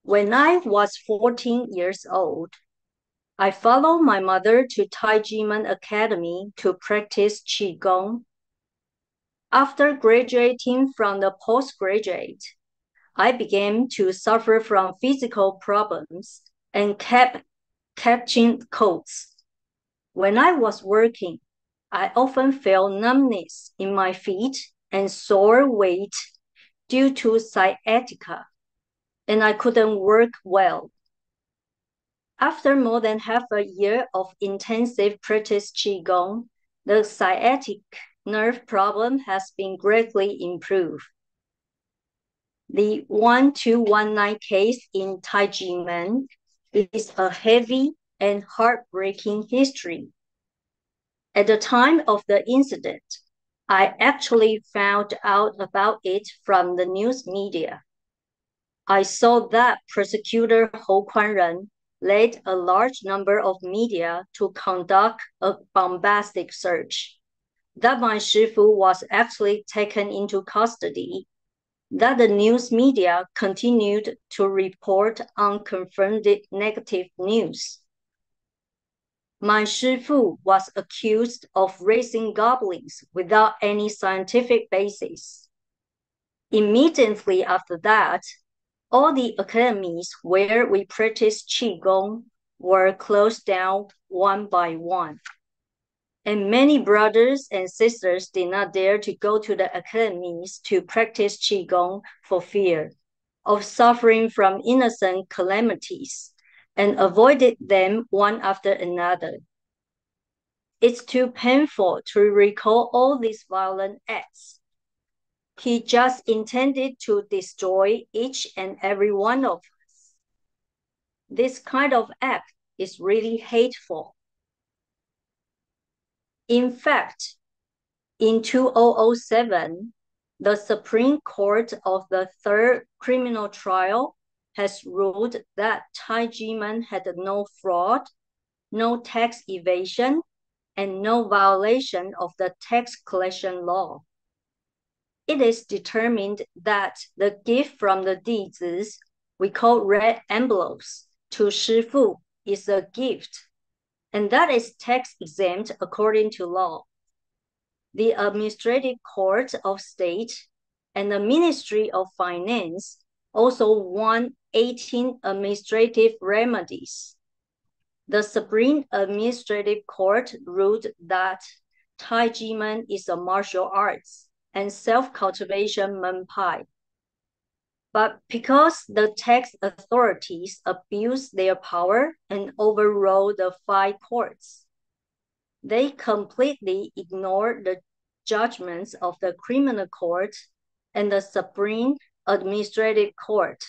When I was 14 years old, I followed my mother to Taijimen Academy to practice Qigong. After graduating from the postgraduate, I began to suffer from physical problems and kept catching colds. When I was working, I often felt numbness in my feet and sore weight due to sciatica, and I couldn't work well. After more than half a year of intensive practice Qigong, the sciatic nerve problem has been greatly improved. The 1219 case in Taijimen is a heavy and heartbreaking history. At the time of the incident, I actually found out about it from the news media. I saw that prosecutor Hou Kuanren led a large number of media to conduct a bombastic search, that my Shifu was actually taken into custody, that the news media continued to report unconfirmed negative news. My Shifu was accused of raising goblins without any scientific basis. Immediately after that, all the academies where we practiced Qigong were closed down one by one. And many brothers and sisters did not dare to go to the academies to practice Qigong for fear of suffering from innocent calamities and avoided them one after another. It's too painful to recall all these violent acts. He just intended to destroy each and every one of us. This kind of act is really hateful. In fact, in 2007, the Supreme Court of the Third Criminal Trial has ruled that Taijiman had no fraud, no tax evasion, and no violation of the tax collection law. It is determined that the gift from the Dizis, we call red envelopes, to Shifu is a gift, and that is tax exempt according to law. The Administrative Court of State and the Ministry of Finance also won 18 administrative remedies. The Supreme Administrative Court ruled that Taijiman is a martial arts and self-cultivation menpai. But because the tax authorities abuse their power and overrode the 5 courts, they completely ignored the judgments of the Criminal Court and the Supreme Administrative Court,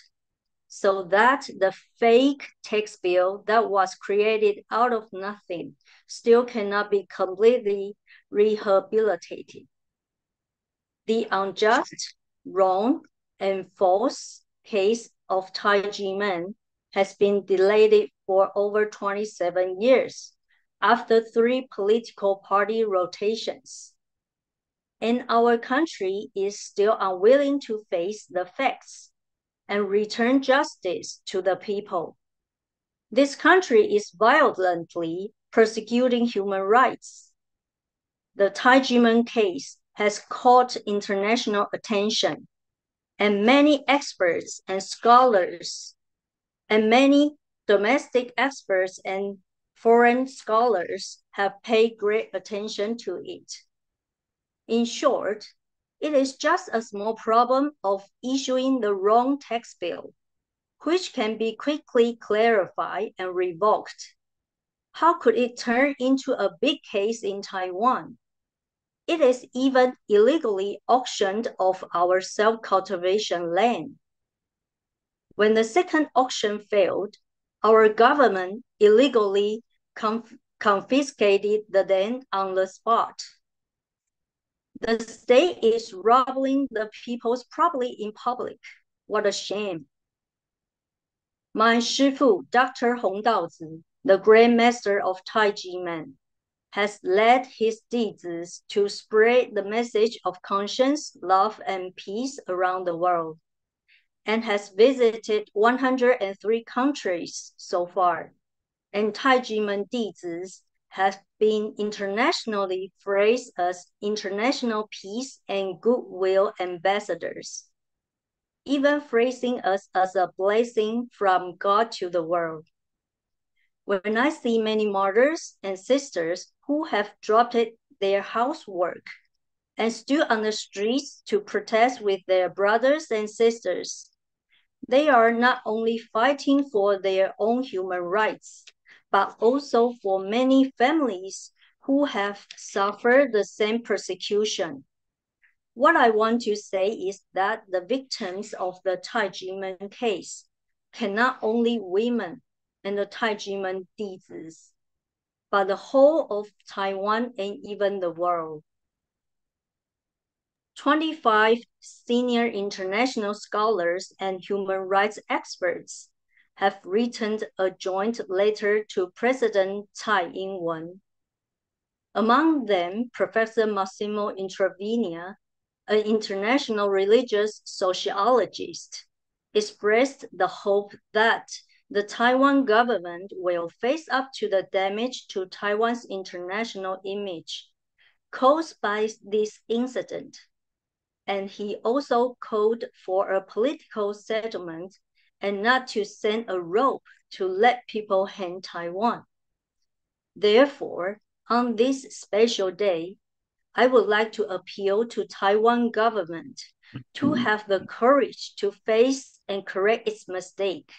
so that the fake tax bill that was created out of nothing still cannot be completely rehabilitated. The unjust, wrong, and false case of Taijiman has been delayed for over 27 years after 3 political party rotations. And our country is still unwilling to face the facts and return justice to the people. This country is violently persecuting human rights. The Taijiman case has caught international attention, and many experts and scholars, and many domestic experts and foreign scholars have paid great attention to it. In short, it is just a small problem of issuing the wrong tax bill, which can be quickly clarified and revoked. How could it turn into a big case in Taiwan? It is even illegally auctioned off our self-cultivation land. When the second auction failed, our government illegally confiscated the land on the spot. The state is robbing the people's property in public. What a shame. My Shifu, Dr. Hong Daozi, the Grand Master of Taijiman, has led his Dizis to spread the message of conscience, love, and peace around the world, and has visited 103 countries so far. And Taijiman Dizis have been internationally praised as international peace and goodwill ambassadors, even phrasing us as a blessing from God to the world. When I see many mothers and sisters who have dropped their housework and stood on the streets to protest with their brothers and sisters, they are not only fighting for their own human rights, but also for many families who have suffered the same persecution. What I want to say is that the victims of the Taijiman case cannot only women and the Taijiman Dizis, but the whole of Taiwan and even the world. 25 senior international scholars and human rights experts have written a joint letter to President Tsai Ing-wen. Among them, Professor Massimo Intravenia, an international religious sociologist, expressed the hope that the Taiwan government will face up to the damage to Taiwan's international image caused by this incident. And he also called for a political settlement and not to send a rope to let people hang Taiwan. Therefore, on this special day, I would like to appeal to Taiwan government to have the courage to face and correct its mistake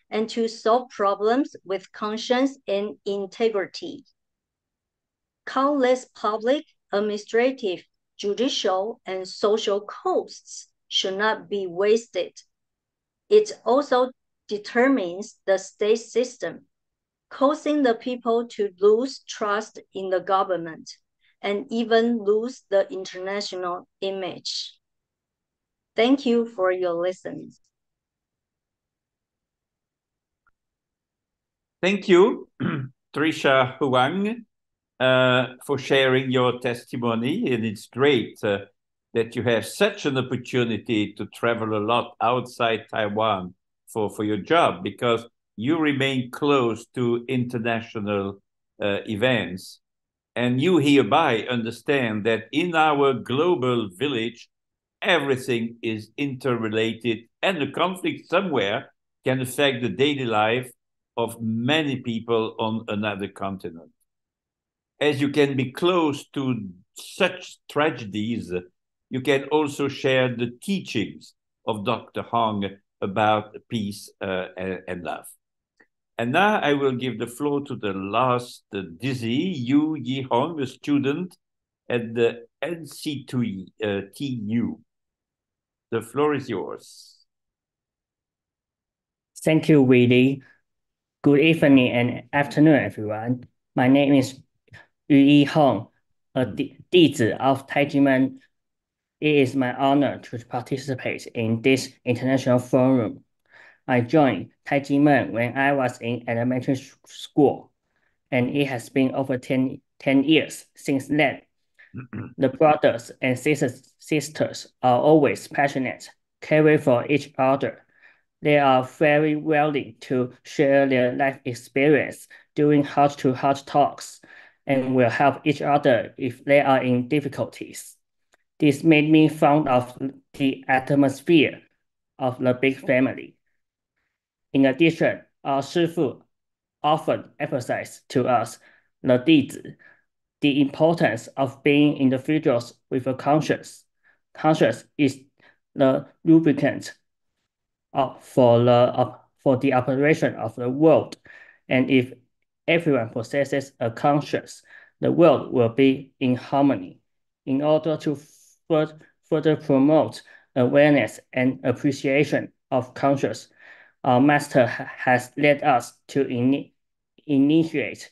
and to solve problems with conscience and integrity. Countless public, administrative, judicial, and social costs should not be wasted. It also determines the state system, causing the people to lose trust in the government and even lose the international image. Thank you for your listening. Thank you, Tricia Huang, for sharing your testimony. And it's great that you have such an opportunity to travel a lot outside Taiwan for your job, because you remain close to international events. And you hereby understand that in our global village, everything is interrelated, and the conflict somewhere can affect the daily life of many people on another continent. As you can be close to such tragedies, you can also share the teachings of Dr. Hong about peace and love. And now I will give the floor to the last Dizzy, Yu Yi Hong, a student at the NC2TU. The floor is yours. Thank you, Willie. Good evening and afternoon, everyone. My name is Yu Yi Hong, a Dizi of Taijimen. It is my honor to participate in this international forum. I joined Taijimen when I was in elementary school, and it has been over 10 years since then. The brothers and sisters are always passionate, caring for each other. They are very willing to share their life experience during heart-to-heart talks and will help each other if they are in difficulties. This made me fond of the atmosphere of the big family. In addition, our Shifu often emphasized to us, the Dizi, the importance of being individuals with a conscience. Conscience is the lubricant for the operation of the world, and if everyone possesses a conscience, the world will be in harmony. In order to further promote awareness and appreciation of conscience, our master has led us to initiate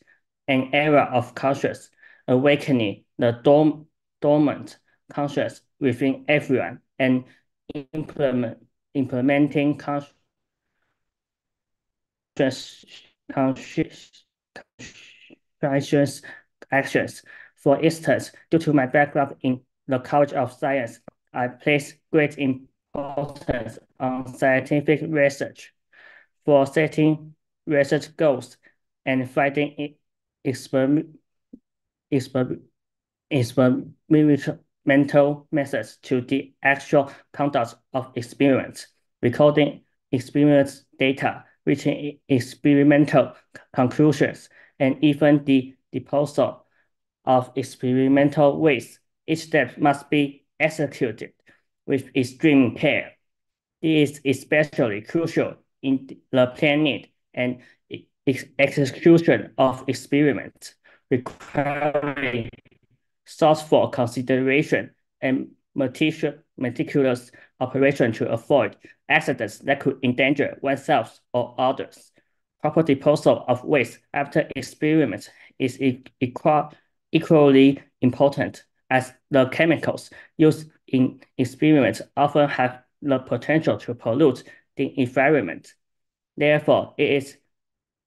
an era of conscious awakening the dormant conscious within everyone and implementing conscious actions. For instance, due to my background in the College of Science, I place great importance on scientific research. For setting research goals and finding experimental methods to the actual conduct of experiments, recording experience data, reaching experimental conclusions, and even the disposal of experimental waste. Each step must be executed with extreme care. It is especially crucial in the planning and execution of experiments, requiring thoughtful consideration and meticulous operation to avoid accidents that could endanger oneself or others. Proper disposal of waste after experiments is equally important, as the chemicals used in experiments often have the potential to pollute the environment. Therefore, it is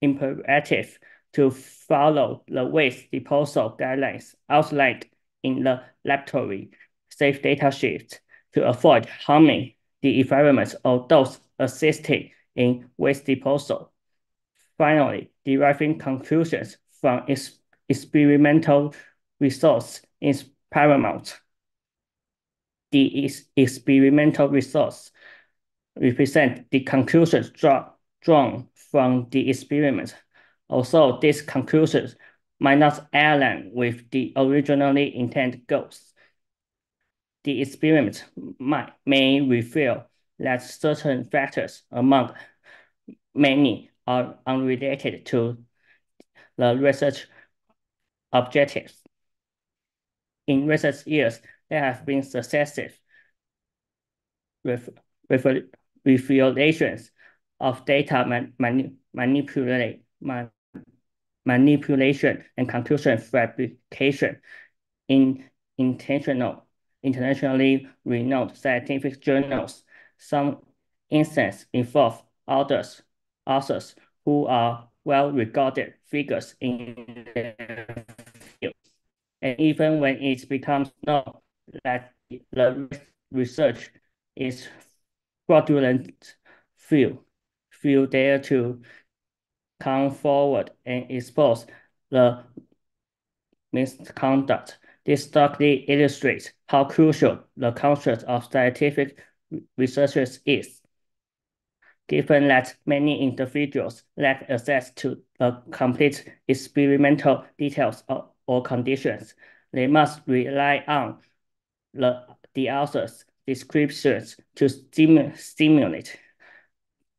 imperative to follow the waste disposal guidelines outlined in the laboratory safe data sheet to avoid harming the environment of those assisting in waste disposal. Finally, deriving conclusions from experimental results is paramount. The experimental results represent the conclusions drawn from the experiment. Although these conclusions might not align with the originally intended goals, the experiment may reveal that certain factors among many are unrelated to the research objectives. In recent years, there have been successive revelations of data manipulation and conclusion fabrication in internationally renowned scientific journals. Some instances involve authors who are well-regarded figures in their field. And even when it becomes known that the research is fraudulent, few dare to come forward and expose the misconduct. This starkly illustrates how crucial the concept of scientific researchers is. Given that many individuals lack access to the complete experimental details or conditions, they must rely on the author's descriptions to stimulate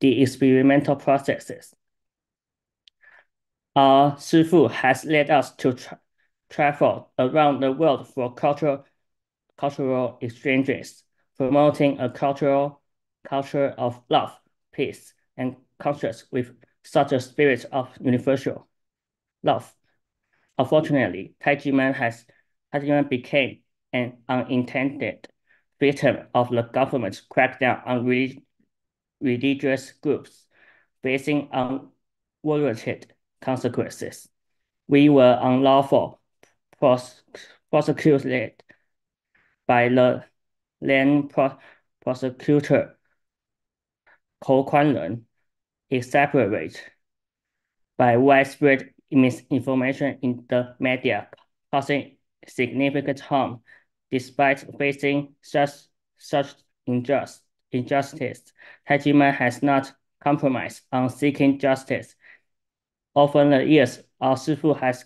the experimental processes. Our Shifu has led us to travel around the world for cultural exchanges, promoting a culture of love, peace, and conscience with such a spirit of universal love. Unfortunately, Taijiman became an unintended victim of the government's crackdown on religious groups, facing unwarranted consequences. We were unlawful prosecuted by the then prosecutor Kou Kuanren, exacerbated by widespread misinformation in the media, causing significant harm. Despite facing such injustice, Taijiman has not compromised on seeking justice. Over the years, our Shifu has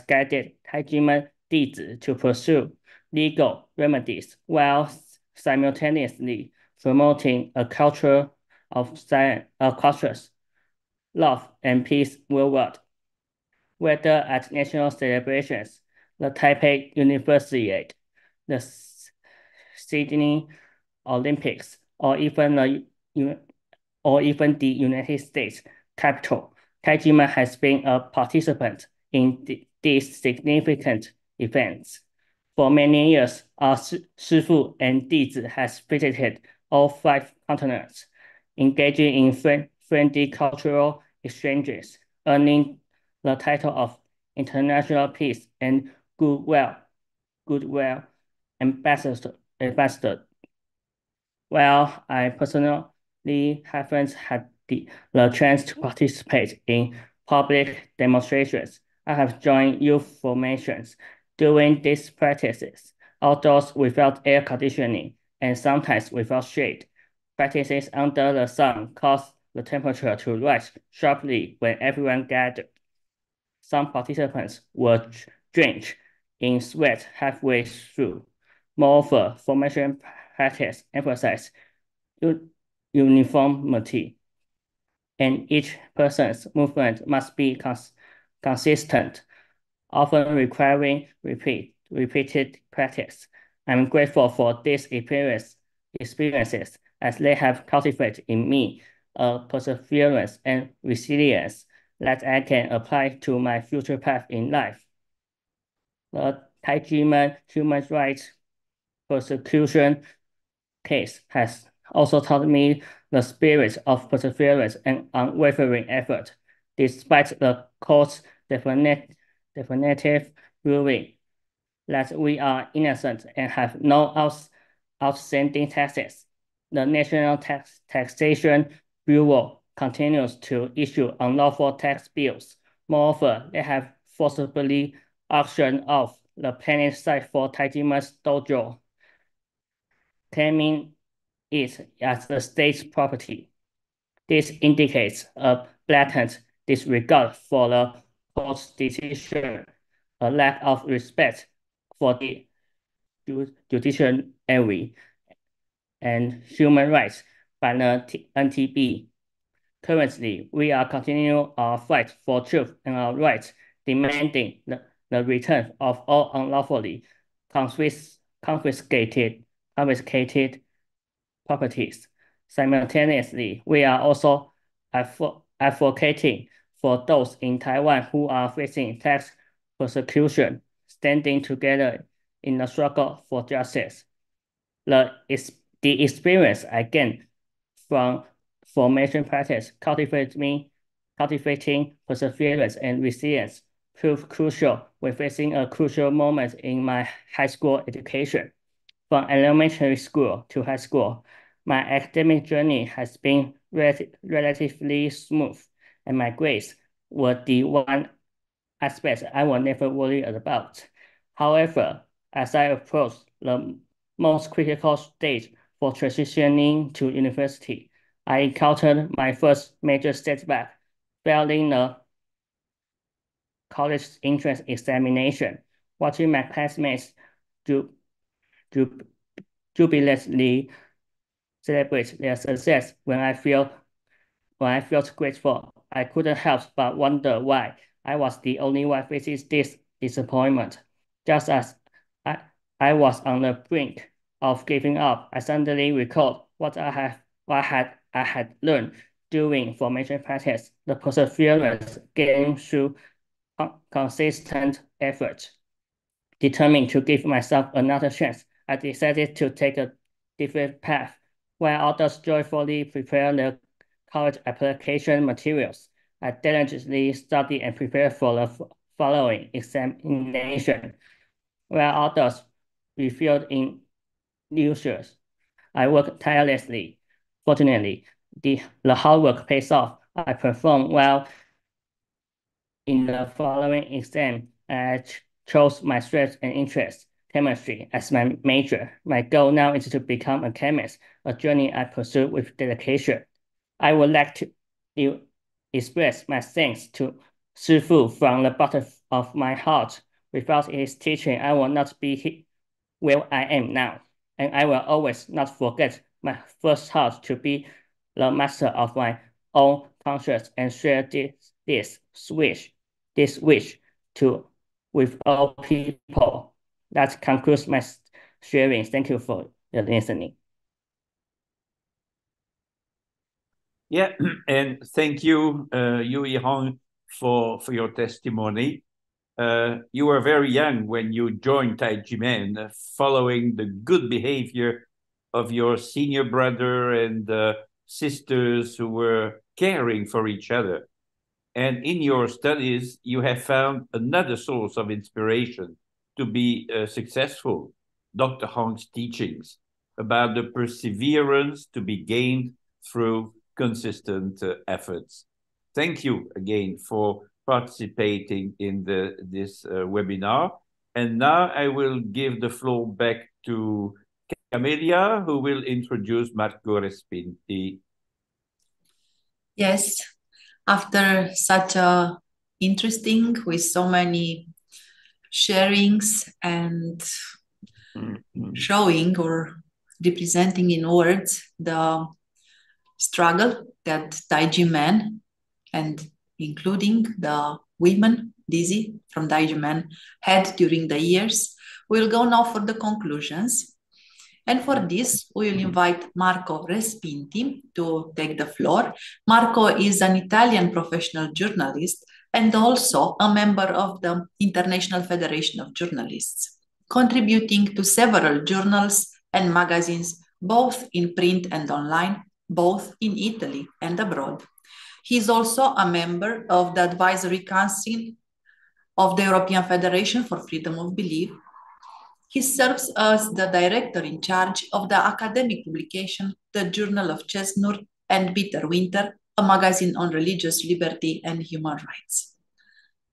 guided Taijiman Dizi to pursue legal remedies while simultaneously promoting a culture of cautious love and peace worldwide. Whether at national celebrations, the Taipei Universiade, the Sydney Olympics, or even the United States Capitol, Taijiman has been a participant in these significant events. For many years, our Shifu and Dizi has visited all 5 continents, engaging in friendly cultural exchanges, earning the title of International Peace and Goodwill Ambassador. While I personally haven't had the chance to participate in public demonstrations, I have joined youth formations. During these practices, outdoors without air conditioning and sometimes without shade, practices under the sun cause the temperature to rise sharply when everyone gathered. Some participants were drenched in sweat halfway through. Moreover, formation practice emphasizes uniformity, and each person's movement must be consistent, often requiring repeated practice. I'm grateful for these experiences as they have cultivated in me a perseverance and resilience that I can apply to my future path in life. The Taijiman human rights persecution case has also taught me the spirit of perseverance and unwavering effort, despite the court's definitive ruling that we are innocent and have no outstanding taxes. The National Taxation Bureau continues to issue unlawful tax bills. Moreover, they have forcibly auctioned off the planning site for Tajiman's dojo, claiming it as the state's property. This indicates a blatant disregard for the court's decision, a lack of respect for the judiciary and human rights by the NTB. Currently, we are continuing our fight for truth and our rights, demanding the return of all unlawfully confiscated properties. Simultaneously, we are also advocating for those in Taiwan who are facing tax persecution, standing together in the struggle for justice. The experience I gained from formation practice cultivating perseverance and resilience proved crucial when facing a crucial moment in my high school education. From elementary school to high school, my academic journey has been relatively smooth, and my grades were the one aspect I was never worried about. However, as I approached the most critical stage for transitioning to university, I encountered my first major setback, failing the college entrance examination. Watching my classmates jubilantly celebrate their success when I felt grateful, I couldn't help but wonder why I was the only one facing this disappointment. Just as I was on the brink of giving up, I suddenly recalled what I had learned during formation practice, the perseverance gained through consistent effort. Determined to give myself another chance, I decided to take a different path. While others joyfully prepare their college application materials, I diligently studied and prepared for the following examination. While others refilled in leisures, I worked tirelessly. Fortunately, the hard work pays off. I performed well in the following exam. I chose my strengths and interests, chemistry, as my major. My goal now is to become a chemist, a journey I pursue with dedication. I would like to express my thanks to Shifu from the bottom of my heart. Without his teaching, I will not be where I am now, and I will always not forget my first heart to be the master of my own conscience and share this wish with all people. That concludes my sharing. Thank you for your listening. Yeah, and thank you, Yui Hong, for your testimony. You were very young when you joined Taijimen, following the good behavior of your senior brother and sisters who were caring for each other. And in your studies, you have found another source of inspiration to be successful, Dr. Hong's teachings about the perseverance to be gained through consistent efforts. Thank you again for participating in this webinar. And now I will give the floor back to Camelia, who will introduce Marco Respinti. Yes, after such a interesting, with so many sharings and showing or representing in words the struggle that Taijimen, and including the women, Dizzy from Taijimen, had during the years, we'll go now for the conclusions. And for this, we will invite Marco Respinti to take the floor. Marco is an Italian professional journalist and also a member of the International Federation of Journalists, contributing to several journals and magazines, both in print and online, both in Italy and abroad. He is also a member of the Advisory Council of the European Federation for Freedom of Belief. He serves as the director in charge of the academic publication, the Journal of Cesnur and Bitter Winter, a magazine on religious liberty and human rights.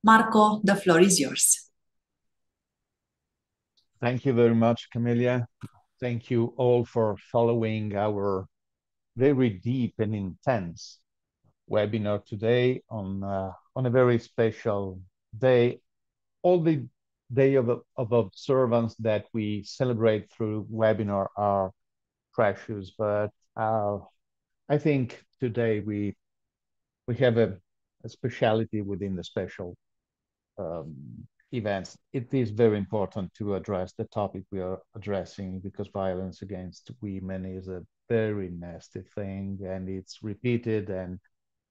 Marco, the floor is yours. Thank you very much, Camelia. Thank you all for following our very deep and intense webinar today on a very special day. All the day of observance that we celebrate through webinar are precious, but I think today we have a speciality within the special events. It is very important to address the topic we are addressing, because violence against women is a very nasty thing, and it's repeated, and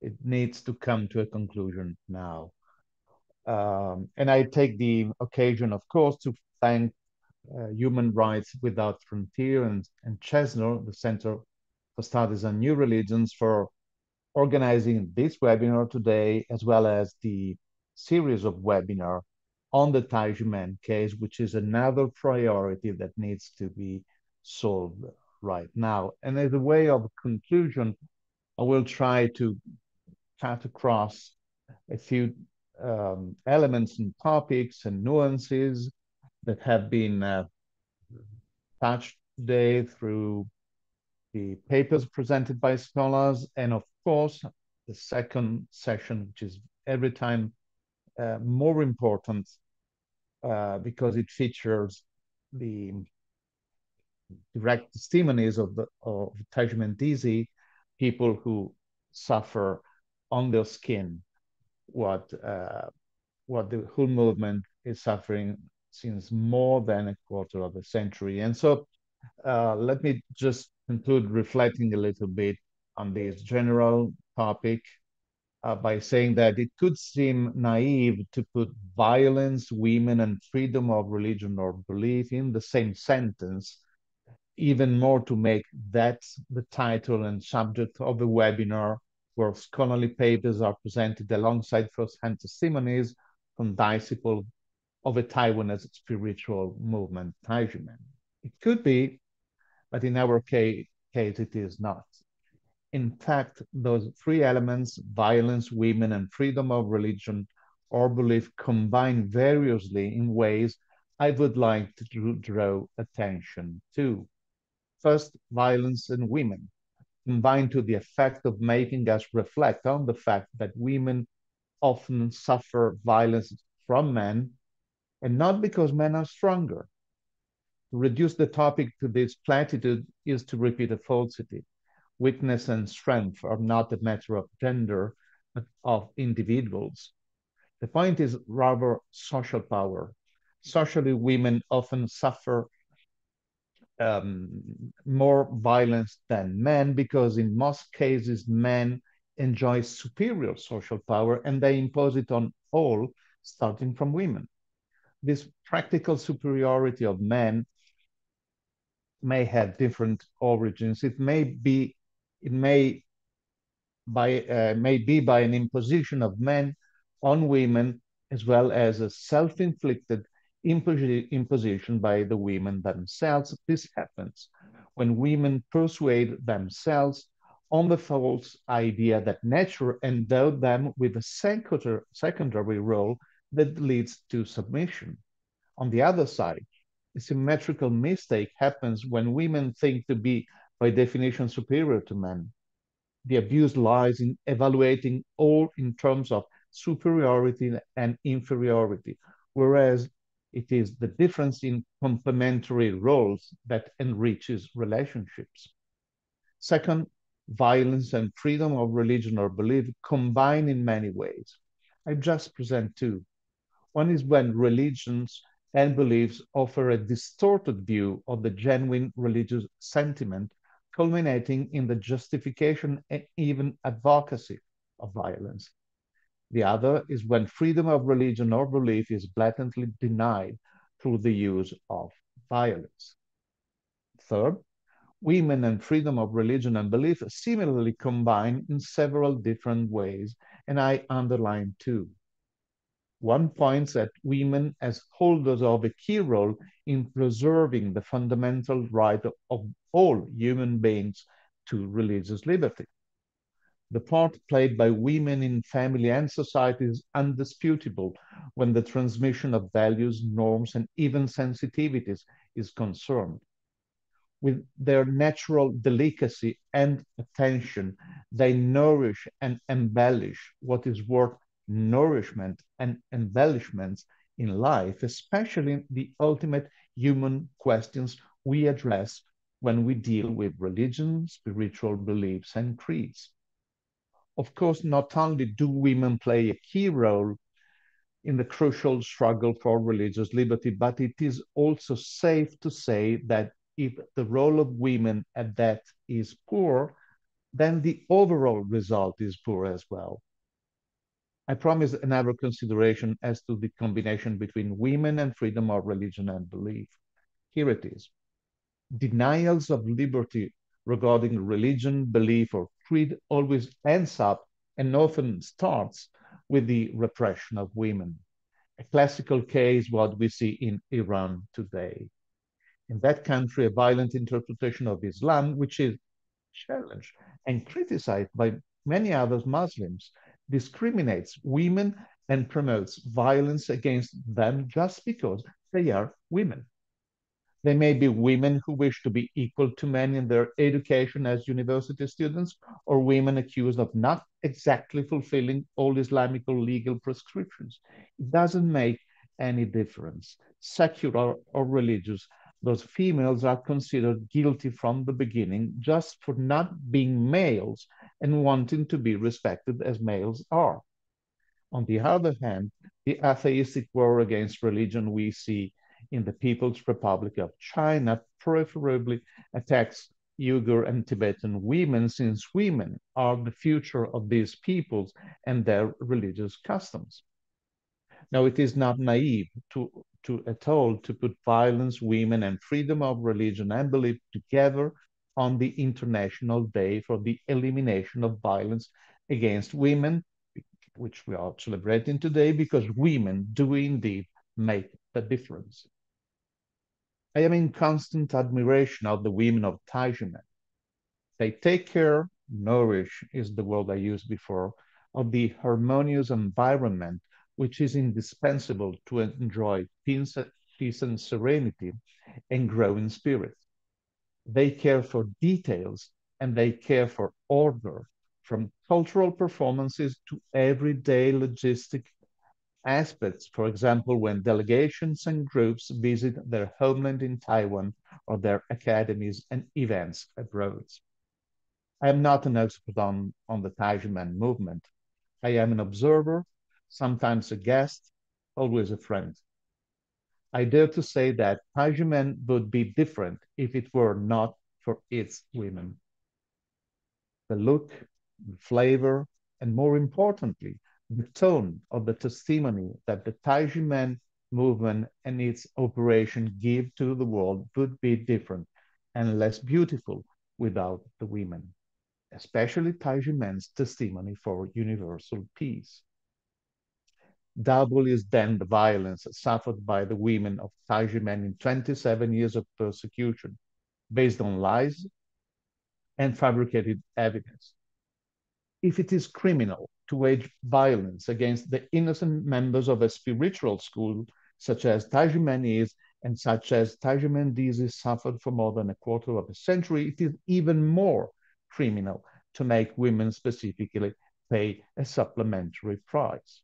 it needs to come to a conclusion now. And I take the occasion, of course, to thank Human Rights Without Frontier and Cesnur, the Center for Studies on New Religions, for organizing this webinar today, as well as the series of webinar on the Taijimen case, which is another priority that needs to be solved right now. And as a way of conclusion, I will try to cut across a few elements and topics and nuances that have been touched today through the papers presented by scholars, and of course, the second session, which is every time more important because it features the direct testimonies of Taijimen Dizi, people who suffer on their skin what the whole movement is suffering since more than a quarter of a century. And so let me just conclude reflecting a little bit on this general topic by saying that it could seem naive to put violence, women, and freedom of religion or belief in the same sentence, even more to make that the title and subject of the webinar, where scholarly papers are presented alongside first-hand testimonies from disciples of a Taiwanese spiritual movement, Taijimen. It could be, but in our case it is not. In fact, those three elements, violence, women, and freedom of religion or belief, combine variously in ways I would like to draw attention to. First, violence and women, combined to the effect of making us reflect on the fact that women often suffer violence from men, and not because men are stronger. To reduce the topic to this platitude is to repeat a falsity. Weakness and strength are not a matter of gender, but of individuals. The point is rather social power. Socially, women often suffer more violence than men, because in most cases, men enjoy superior social power and they impose it on all, starting from women. This practical superiority of men may have different origins. It may be by an imposition of men on women, as well as a self-inflicted imposition by the women themselves. This happens when women persuade themselves on the false idea that nature endowed them with a secondary role that leads to submission. On the other side, a symmetrical mistake happens when women think to be, by definition, superior to men. The abuse lies in evaluating all in terms of superiority and inferiority, whereas it is the difference in complementary roles that enriches relationships. Second, violence and freedom of religion or belief combine in many ways. I just present two. One is when religions and beliefs offer a distorted view of the genuine religious sentiment, culminating in the justification and even advocacy of violence. The other is when freedom of religion or belief is blatantly denied through the use of violence. Third, women and freedom of religion and belief similarly combine in several different ways, and I underline two. One points at women as holders of a key role in preserving the fundamental right of all human beings to religious liberty. The part played by women in family and society is undisputable when the transmission of values, norms, and even sensitivities is concerned. With their natural delicacy and attention, they nourish and embellish what is worth nourishment and embellishments in life, especially the ultimate human questions we address when we deal with religion, spiritual beliefs, and creeds. Of course, not only do women play a key role in the crucial struggle for religious liberty, but it is also safe to say that if the role of women at that is poor, then the overall result is poor as well. I promise another consideration as to the combination between women and freedom of religion and belief. Here it is. Denials of liberty regarding religion, belief, or creed always ends up and often starts with the repression of women. A classical case, what we see in Iran today. In that country, a violent interpretation of Islam, which is challenged and criticized by many other Muslims, discriminates women and promotes violence against them just because they are women. They may be women who wish to be equal to men in their education as university students, or women accused of not exactly fulfilling all Islamic or legal prescriptions. It doesn't make any difference, secular or religious. Those females are considered guilty from the beginning just for not being males and wanting to be respected as males are. On the other hand, the atheistic war against religion we see in the People's Republic of China preferably attacks Uyghur and Tibetan women, since women are the future of these peoples and their religious customs. Now, it is not naive at all to put violence, women, and freedom of religion and belief together on the International Day for the Elimination of Violence Against Women, which we are celebrating today, because women do indeed make the difference. I am in constant admiration of the women of Tajiman. They take care, nourish is the word I used before, of the harmonious environment which is indispensable to enjoy peace and serenity and grow in spirit. They care for details and they care for order, from cultural performances to everyday logistic aspects. For example, when delegations and groups visit their homeland in Taiwan or their academies and events abroad. I am not an expert on the Tajiman movement. I am an observer, sometimes a guest, always a friend. I dare to say that Tajiman would be different if it were not for its women. The look, the flavor, and more importantly, the tone of the testimony that the Tajiman movement and its operation give to the world would be different and less beautiful without the women, especially Tajiman's testimony for universal peace. Double is then the violence suffered by the women of Tajiman in 27 years of persecution, based on lies and fabricated evidence. If it is criminal to wage violence against the innocent members of a spiritual school, such as Tajiman is, and such as Tajiman disease suffered for more than a quarter of a century, it is even more criminal to make women specifically pay a supplementary price.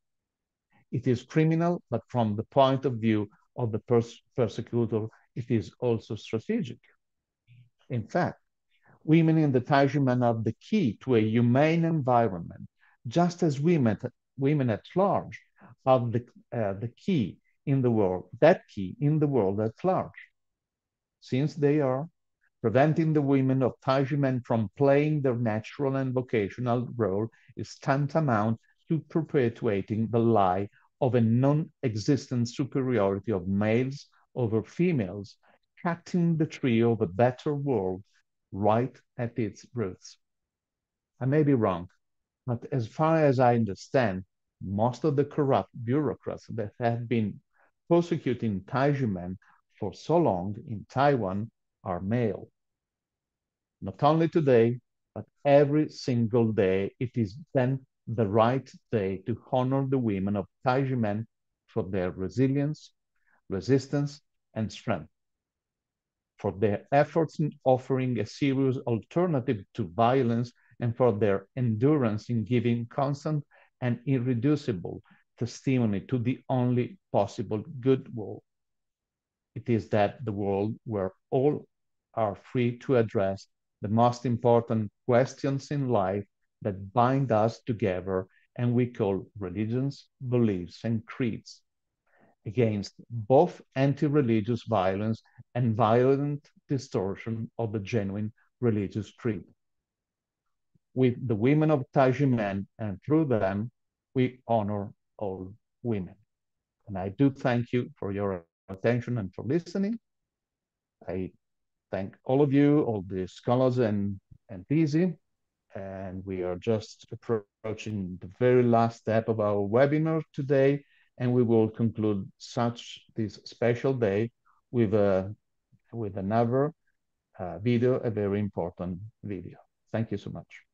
It is criminal, but from the point of view of the persecutor, it is also strategic. In fact, women in the Tajiman are the key to a humane environment, just as women at large are the key in the world, that key in the world at large. Since they are, preventing the women of Tajiman from playing their natural and vocational role is tantamount to perpetuating the lie of a non-existent superiority of males over females, cutting the tree of a better world right at its roots. I may be wrong, but as far as I understand, most of the corrupt bureaucrats that have been persecuting Taiji men for so long in Taiwan are male. Not only today, but every single day, it is then the right day to honor the women of Taiji men for their resilience, resistance, and strength, for their efforts in offering a serious alternative to violence, and for their endurance in giving constant and irreducible testimony to the only possible good world. It is that the world where all are free to address the most important questions in life that bind us together and we call religions, beliefs, and creeds, against both anti-religious violence and violent distortion of the genuine religious creed. With the women of Taiji men, and through them, we honor all women. And I do thank you for your attention and for listening. I thank all of you, all the scholars and Lizzie, and we are just approaching the very last step of our webinar today, and we will conclude this special day with another video, a very important video. Thank you so much.